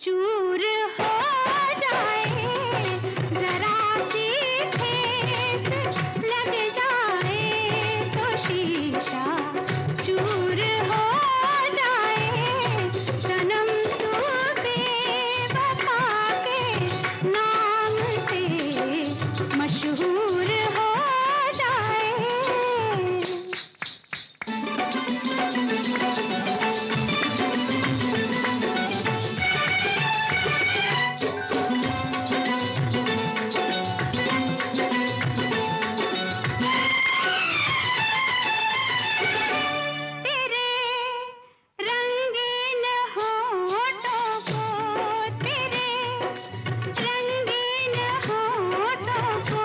चूर हो जाए, जरा सी ठेस लग जाए तो शीशा चूर हो जाए। सनम तू बेवफा के नाम से मशहूर हो जाए। तेरे रंगीन होठों को, तेरे रंगीन होठों को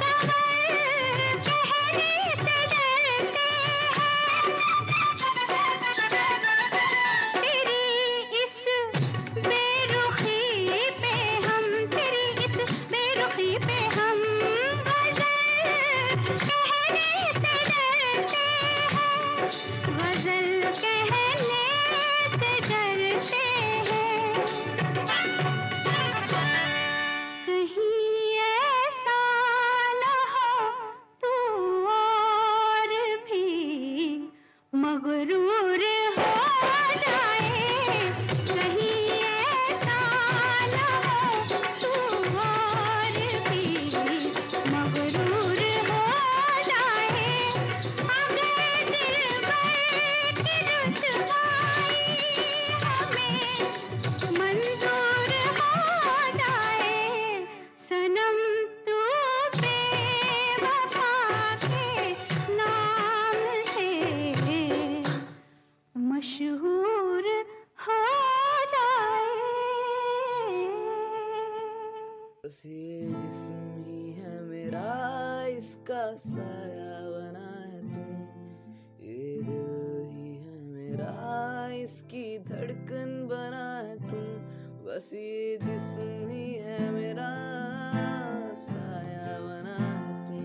कमर कहने से डरते हैं। तेरी इस बेरुखी पे हम, तेरी इस बेरुखी पे हम गजल कहने से डरते हैं। गजल कहने से डरते हैं। कहीं ऐसा न हो तू और भी मगरूर हो जाए। कहीं ऐसा न हो तू और भी मगरूर हो जाए। अगर दिलबर की रुसवाई हमें मंजूर हो जाए। सनम तू बेवफा के नाम से मशहूर हो जाए। बस ये जिस्म ही है मेरा, इसका साया बना है तू। ये दिल ही है मेरा, इसकी धड़कन बना है तू। बस ये जिस्म ही है मेरा, साया बना है तू।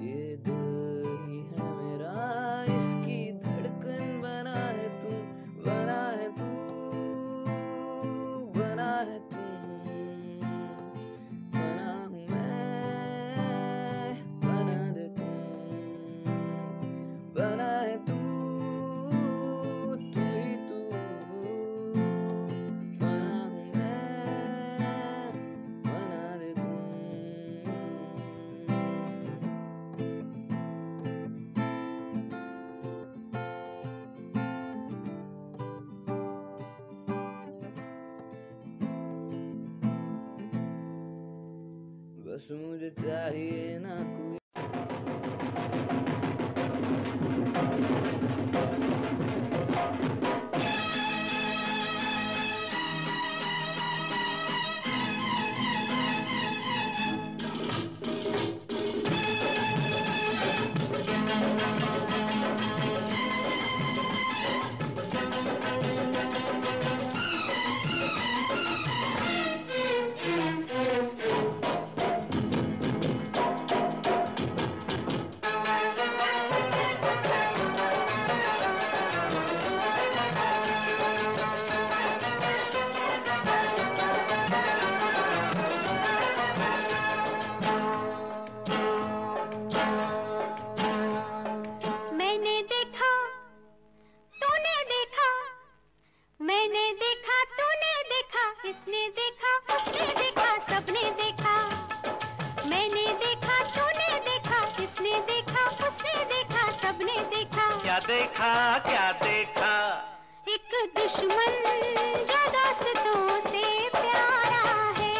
ये दिल ही है मेरा, इसकी धड़कन बना है तू। बना है तू, बना है तू। बना हूँ मैं, बना दे तू। बना है तू, तू ही तू। बना हूँ मैं, बना दे तू। बस मुझे चाहिए ना कोई मैंने देखा, तूने देखा, मैंने देखा, तूने देखा, इसने देखा, उसने देखा, सबने देखा। मैंने देखा, तूने देखा, इसने देखा, उसने देखा, सबने देखा। क्या देखा, क्या देखा? एक दुश्मन जो दोस्तों से प्यारा है।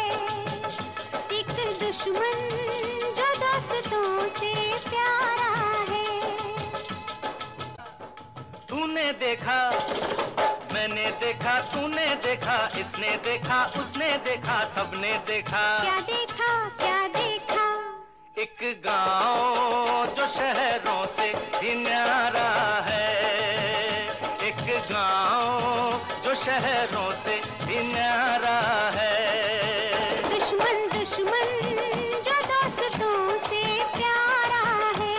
एक दुश्मन जो दोस्तों से प्यारा है। तूने देखा, मैंने देखा, तूने देखा, इसने देखा, उसने देखा, सबने देखा। क्या देखा, क्या देखा? एक गांव जो शहरों से भी न्यारा है। एक गांव जो शहरों से भी न्यारा है। दुश्मन दुश्मन जो दोस्तों से प्यारा है।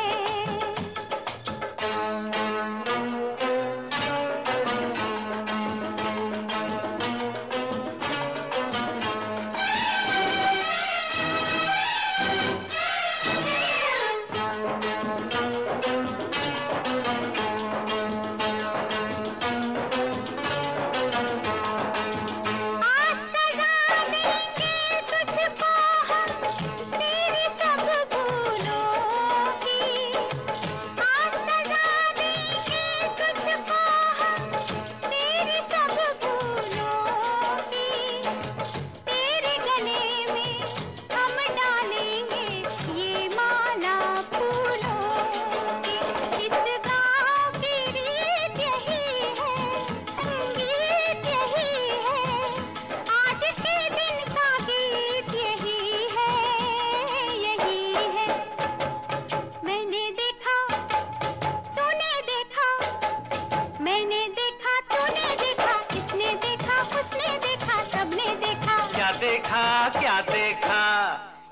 देखा क्या देखा?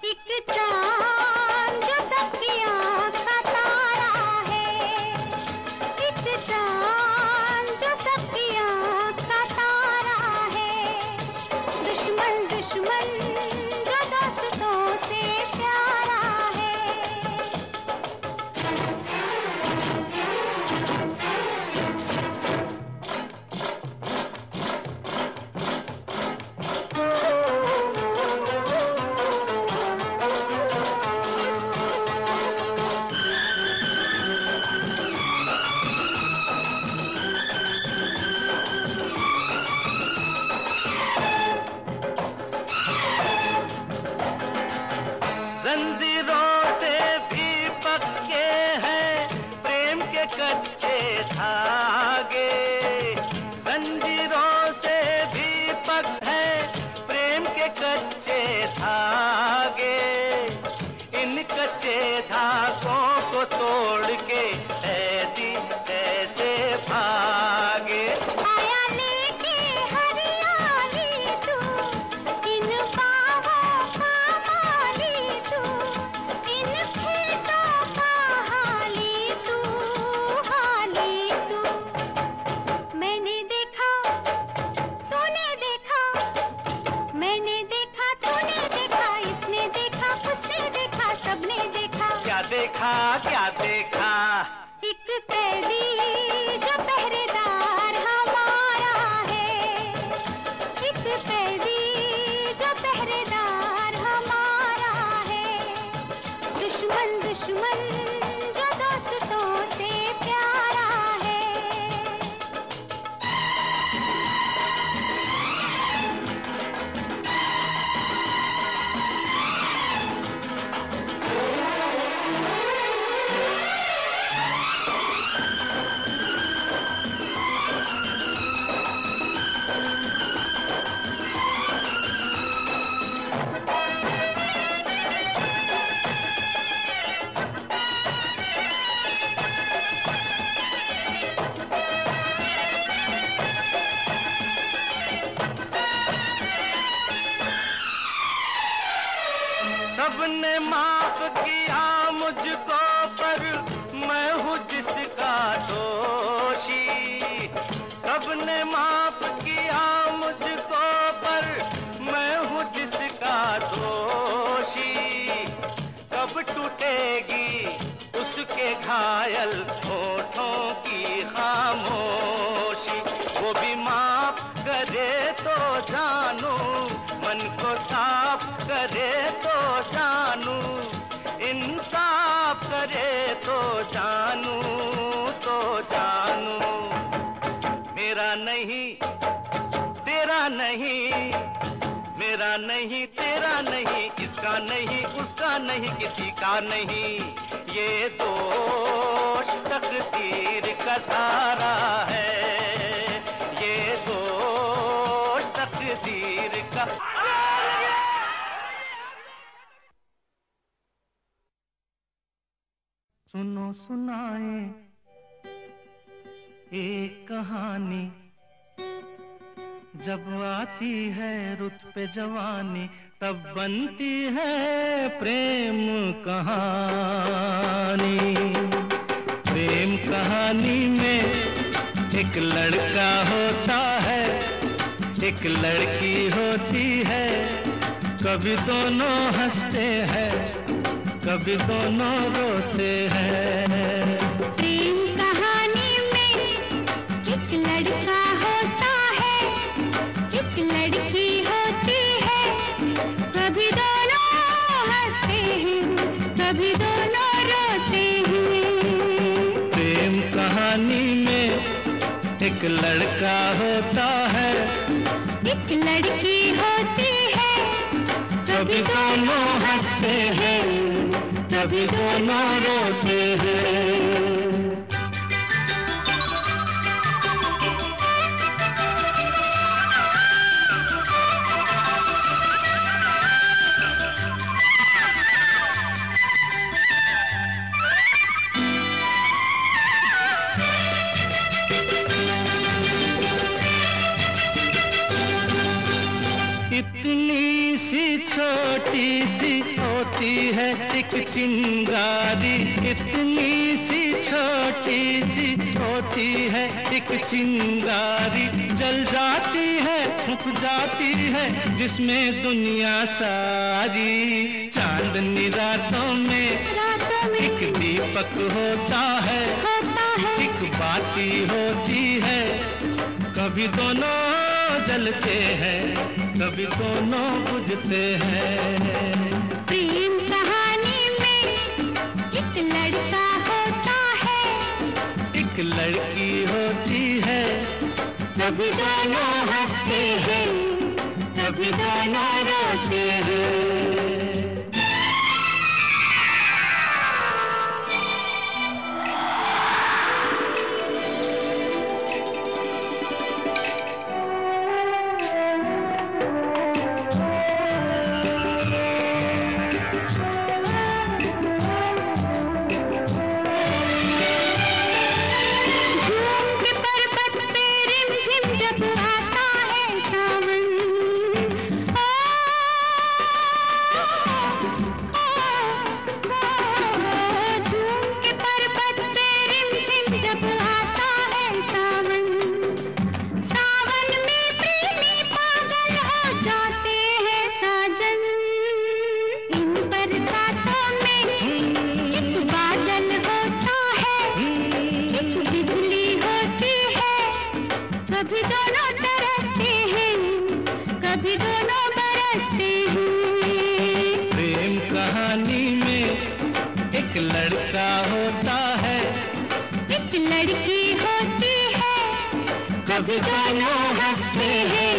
एक चांद जो सबकी आँख का तारा है, एक चांद जो सबकी आँख का तारा है। दुश्मन दुश्मन जो दोस्तों से प्यारा है। जंजीरों से भी पक्के हैं प्रेम के कच्चे धागे। जंजीरों से भी पक्के हैं प्रेम के कच्चे धागे। इन कच्चे धागों को तोड़ के ऐदी कैसे भागे। आया लेके हरियाली तू, इन बागों का माली तू, इन खेतों का हाली तू, हाली तू। मैंने देखा तूने देखा, मैंने देखा तूने देखा, इसने देखा उसने देखा, सबने देखा। क्या देखा क्या देखा? एक कैदी जो पहरेदार हमारा है, एक कैदी जो पहरेदार हमारा है। दुश्मन दुश्मन जो दोस्तों से प्यारा है। सबने माफ किया मुझको पर मैं हूँ जिसका दोषी। सबने माफ किया मुझको पर मैं हूँ जिसका दोषी। कब टूटेगी उसके घायल होठों की खामोशी। वो भी माफ करे तो जानू, मन को साफ करे तो जानू, इंसाफ करे तो जानू, तो जानू। मेरा नहीं तेरा नहीं, मेरा नहीं तेरा नहीं, इसका नहीं उसका नहीं, किसी का नहीं। ये दोष तकदीर का सारा है, ये दोष तकदीर का। सुनो सुनाए एक कहानी, जब आती है रुत पे जवानी तब बनती है प्रेम कहानी। प्रेम कहानी में एक लड़का होता है, एक लड़की होती है। कभी दोनों हंसते हैं, कभी दोनों रोते हैं। प्रेम कहानी में एक लड़का होता है, एक लड़की होती है। कभी दोनों हंसते हैं, कभी दोनों रोते हैं। प्रेम कहानी में एक लड़का होता है, एक लड़की होती है। कभी दोनों हंसते हैं, कभी दोनों रोते हैं। इतनी सी छोटी सी होती है एक चिंगारी, इतनी सी छोटी सी होती है एक चिंगारी, जल जाती है फूक जाती है जिसमें दुनिया सारी। चांदनी रातों में एक दीपक होता है, एक बाती होती है, कभी दोनों जलते हैं कभी दोनों बुझते हैं। प्रेम कहानी में एक लड़का होता है, एक लड़की होती है, कभी दोनों हंसते हैं कभी दोनों रोते हैं। कभी दोनों तरसते हैं कभी दोनों बरसते हैं। प्रेम कहानी में एक लड़का होता है, एक लड़की होती है, कभी दोनों हंसते हैं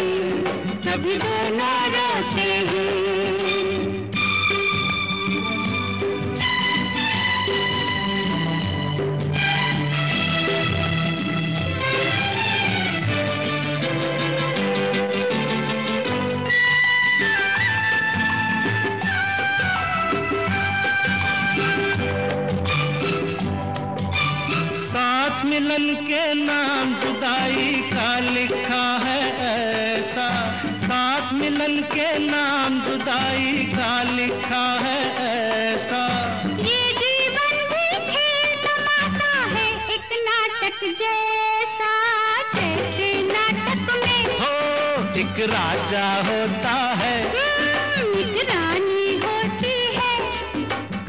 कभी दोनों रोते हैं। मिलन के नाम जुदाई का लिखा है ऐसा, साथ मिलन के नाम जुदाई का लिखा है ऐसा। ये जीवन भी खेल तमाशा है एक नाटक जैसा, जैसे नाटक में हो एक राजा होता है, एक रानी होती है,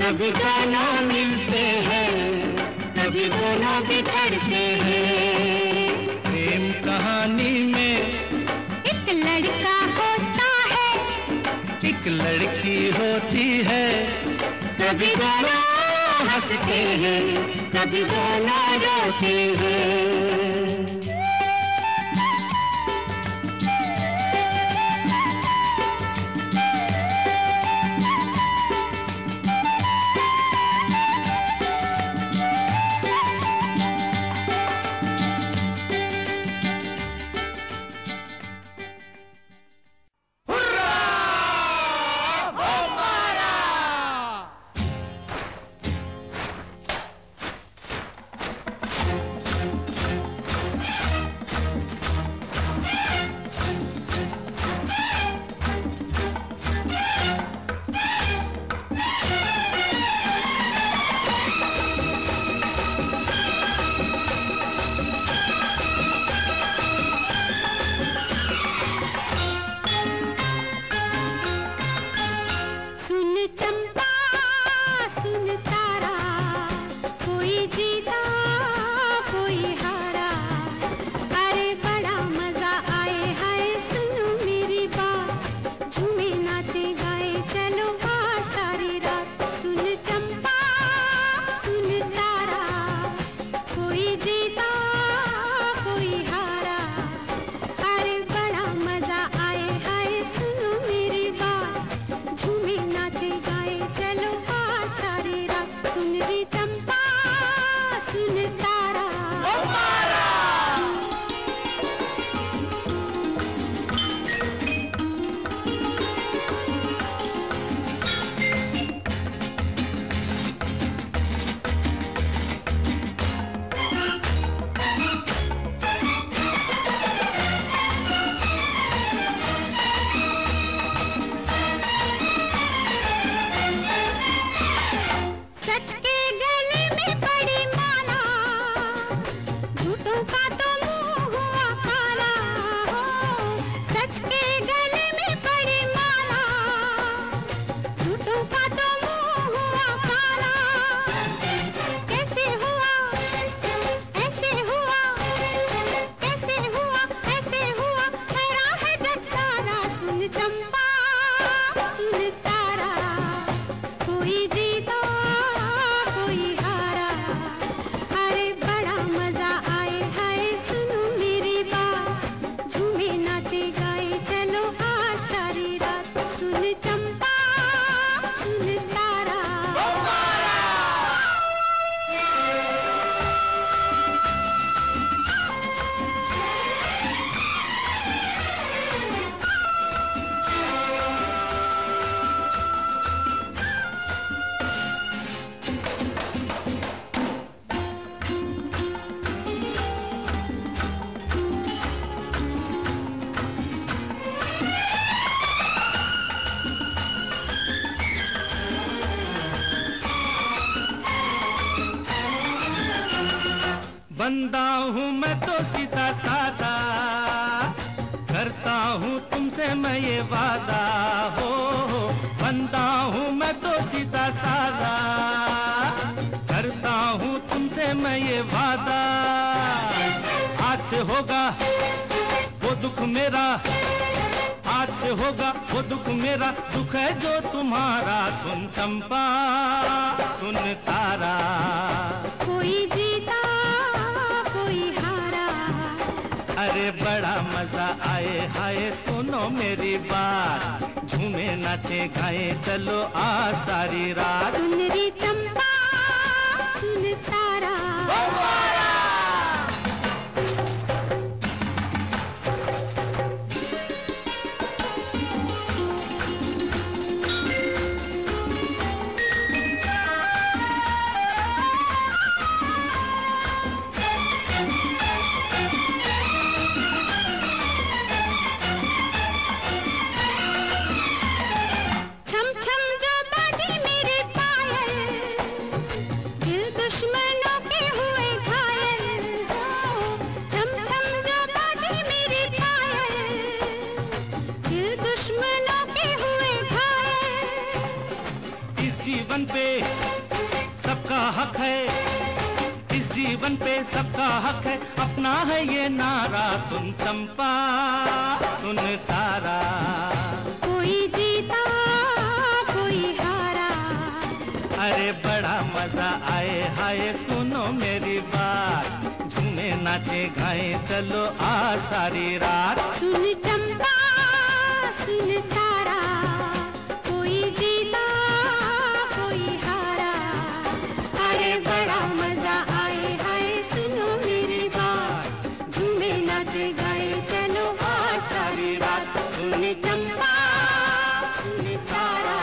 कभी दोनों मिलते हैं कभी दोनों बिछड़ते हैं। प्रेम कहानी में एक लड़का होता है, एक लड़की होती है, कभी दोनों हंसते हैं कभी दोनों रोते हैं। बंदा हूँ मैं तो सीधा सादा, करता हूँ तुमसे मैं ये वादा हो, बंदा हूँ मैं तो सीधा सादा, करता हूँ तुमसे मैं ये वादा। आज से होगा वो दुख मेरा, आज से होगा वो दुख मेरा, दुख है जो तुम्हारा। सुन चंपा सुन तारा, कोई जीता कोई हारा, अरे बड़ा मजा आए हाय सुनो मेरी बात, झूमे नाचे गाए चलो आ सारी रात। सुन रे चंपा सुन तारा, छम छम जो बाजी मेरे पायल, दिल दुश्मनों के हुए घायल। छम छम जो बाजी मेरे पायल, दिल दुश्मनों के हुए घायल। इस जीवन पे सबका हक है, इस जीवन पे सबका हक है, अपना है ये नारा। सुन चंपा सुन तारा, कोई जीता कोई हारा, अरे बड़ा मजा आए हाय सुनो मेरी बात, झूमे नाचे गाए चलो आ सारी रात। सुन चंपा सुन तारा, कोई जीता कोई हारा, अरे बड़ा मजा आए हाय सुनो मेरी बात, झूमे नाचे गाए चलो आज सारी रात। सुन चंपा सुन तारा,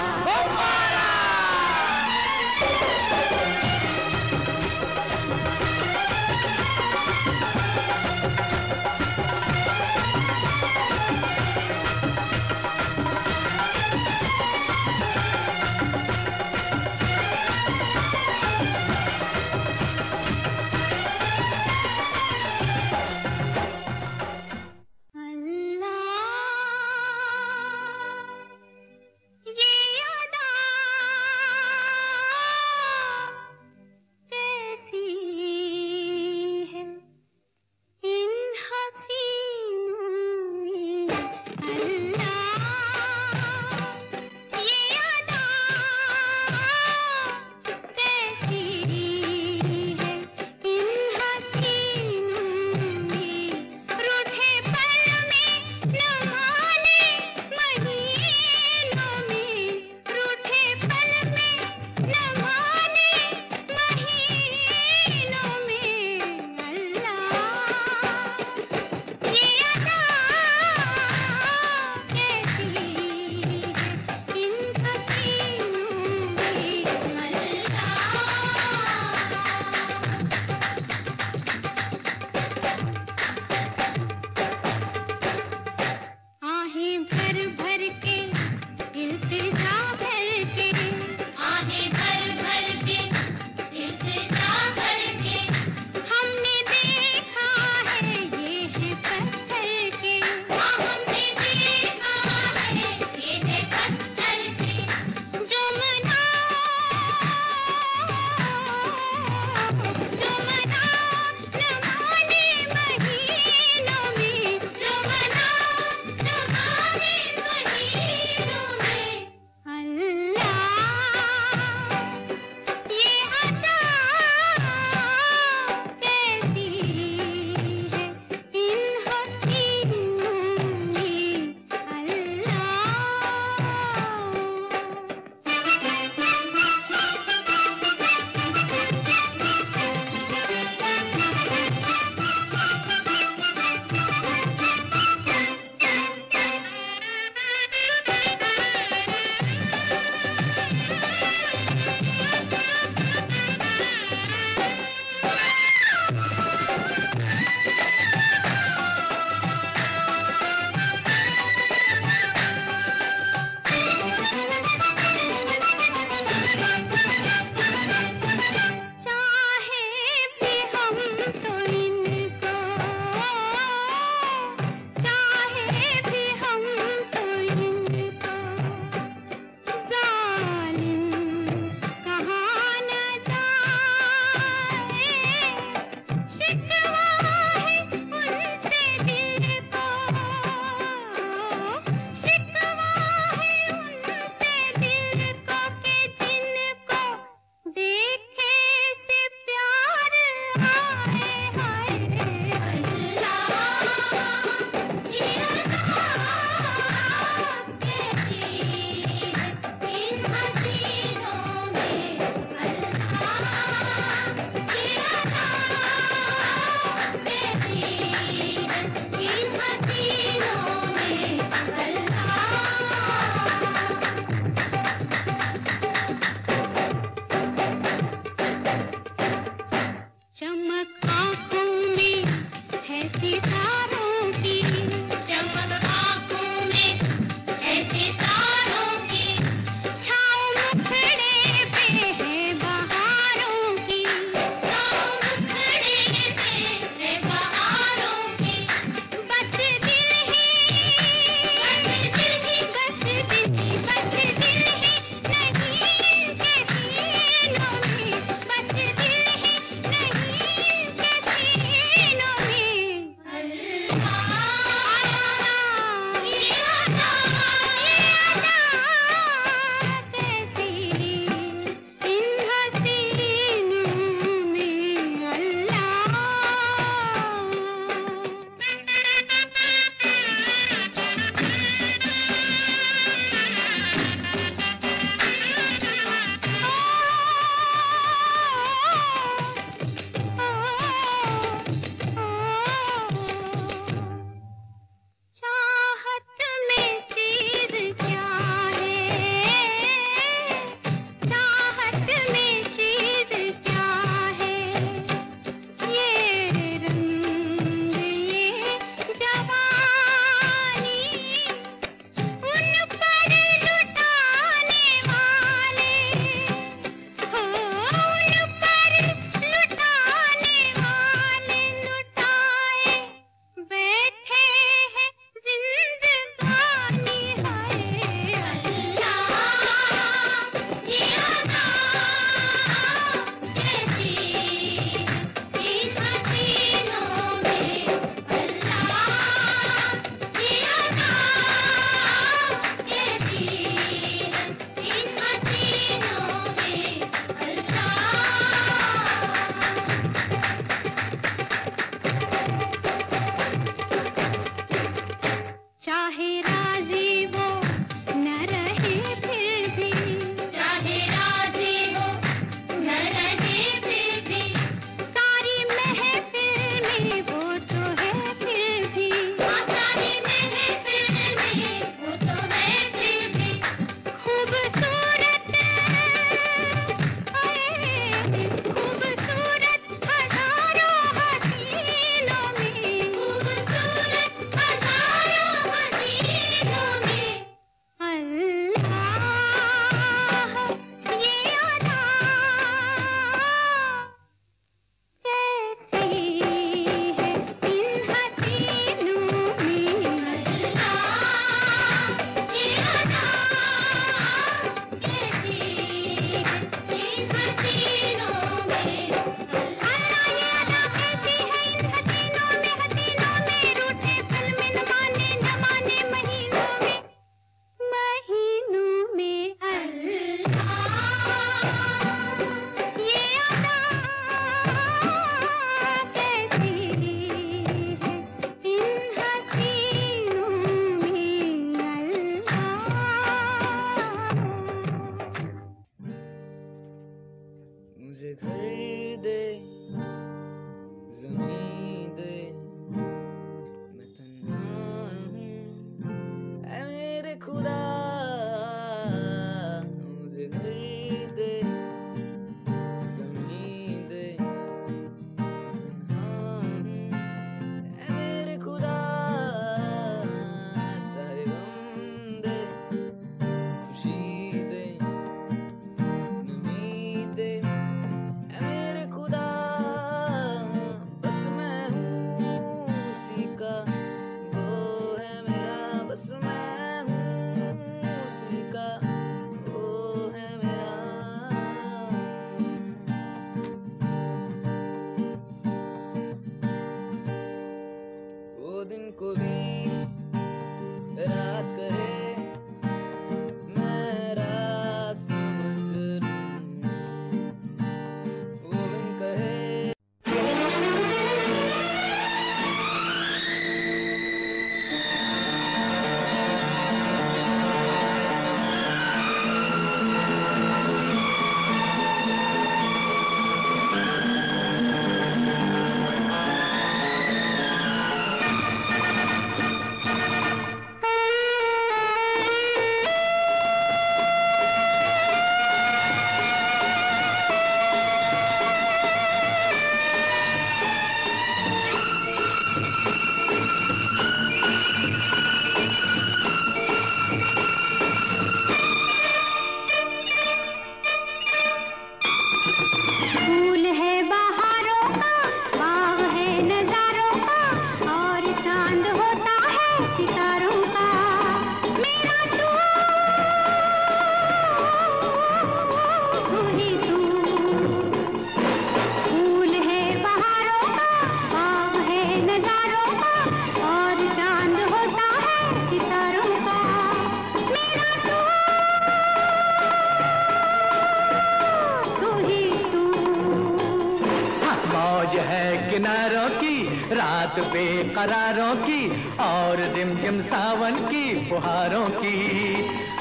रात बेकरारों की और रिमझिम सावन की फुहारों की।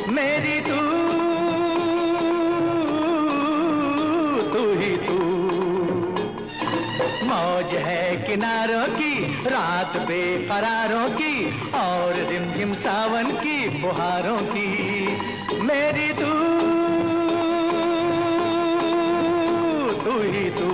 मेरी तू ही तू। मौज है किनारों की, रात बेकरारों की और रिमझिम सावन की फुहारों की। मेरी तू ही तू।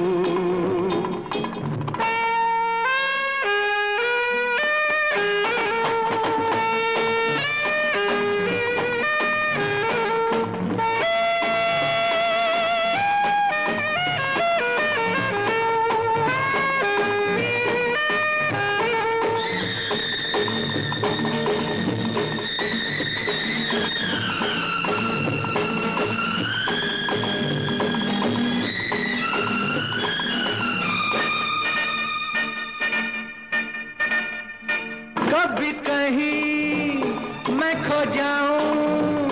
कभी कहीं मैं खो जाऊं,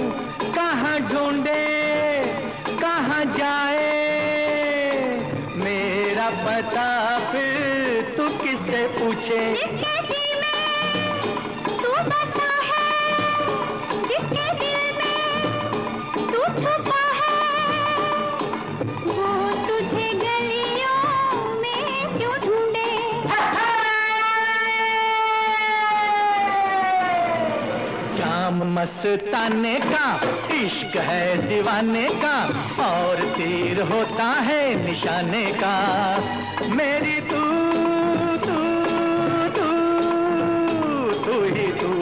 कहाँ ढूंढे कहाँ जाए मेरा पता, फिर तू किससे पूछे। जिसके जी में तू बसा है, जिसके दिल में तू छुपा है, वो तुझे गलियों में क्यों ढूंढे। जाम मस्ताने का इश्क है दीवाने का, और तीर होता है निशाने का। मेरी तू ही तू।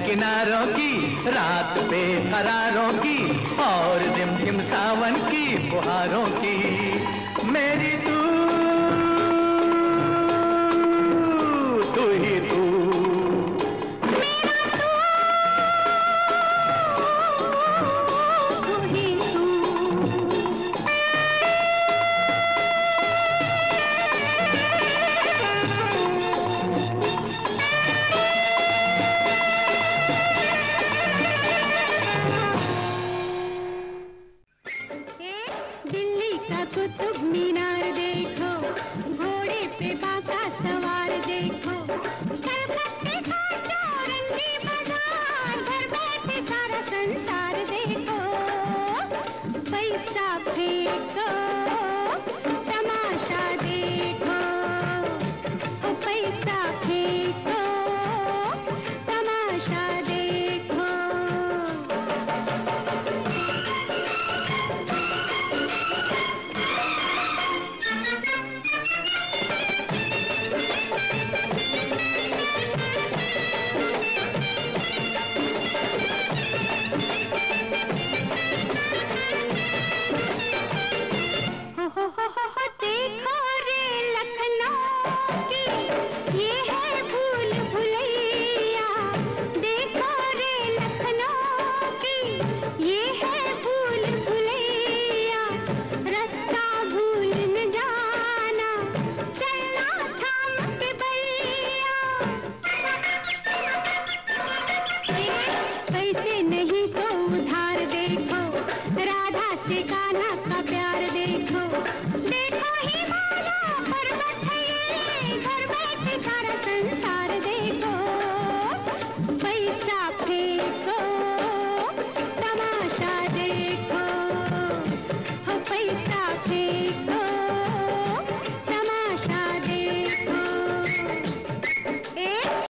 किनारों की, रात बेकरारों की और रिमझिम सावन की फुहारों की। मेरी तू ही तू। कुतुब मीनार देखो, घोड़े पे बाका सवार देखो, कलकत्ते का चौरंगी बाजार, घर बैठे सारा संसार देखो। पैसा फेंको तमाशा देखो, ओ पैसा फेंको तमाशा देखो। पर्वत है ये, घर बैठे सारा संसार देखो, पैसा फेंको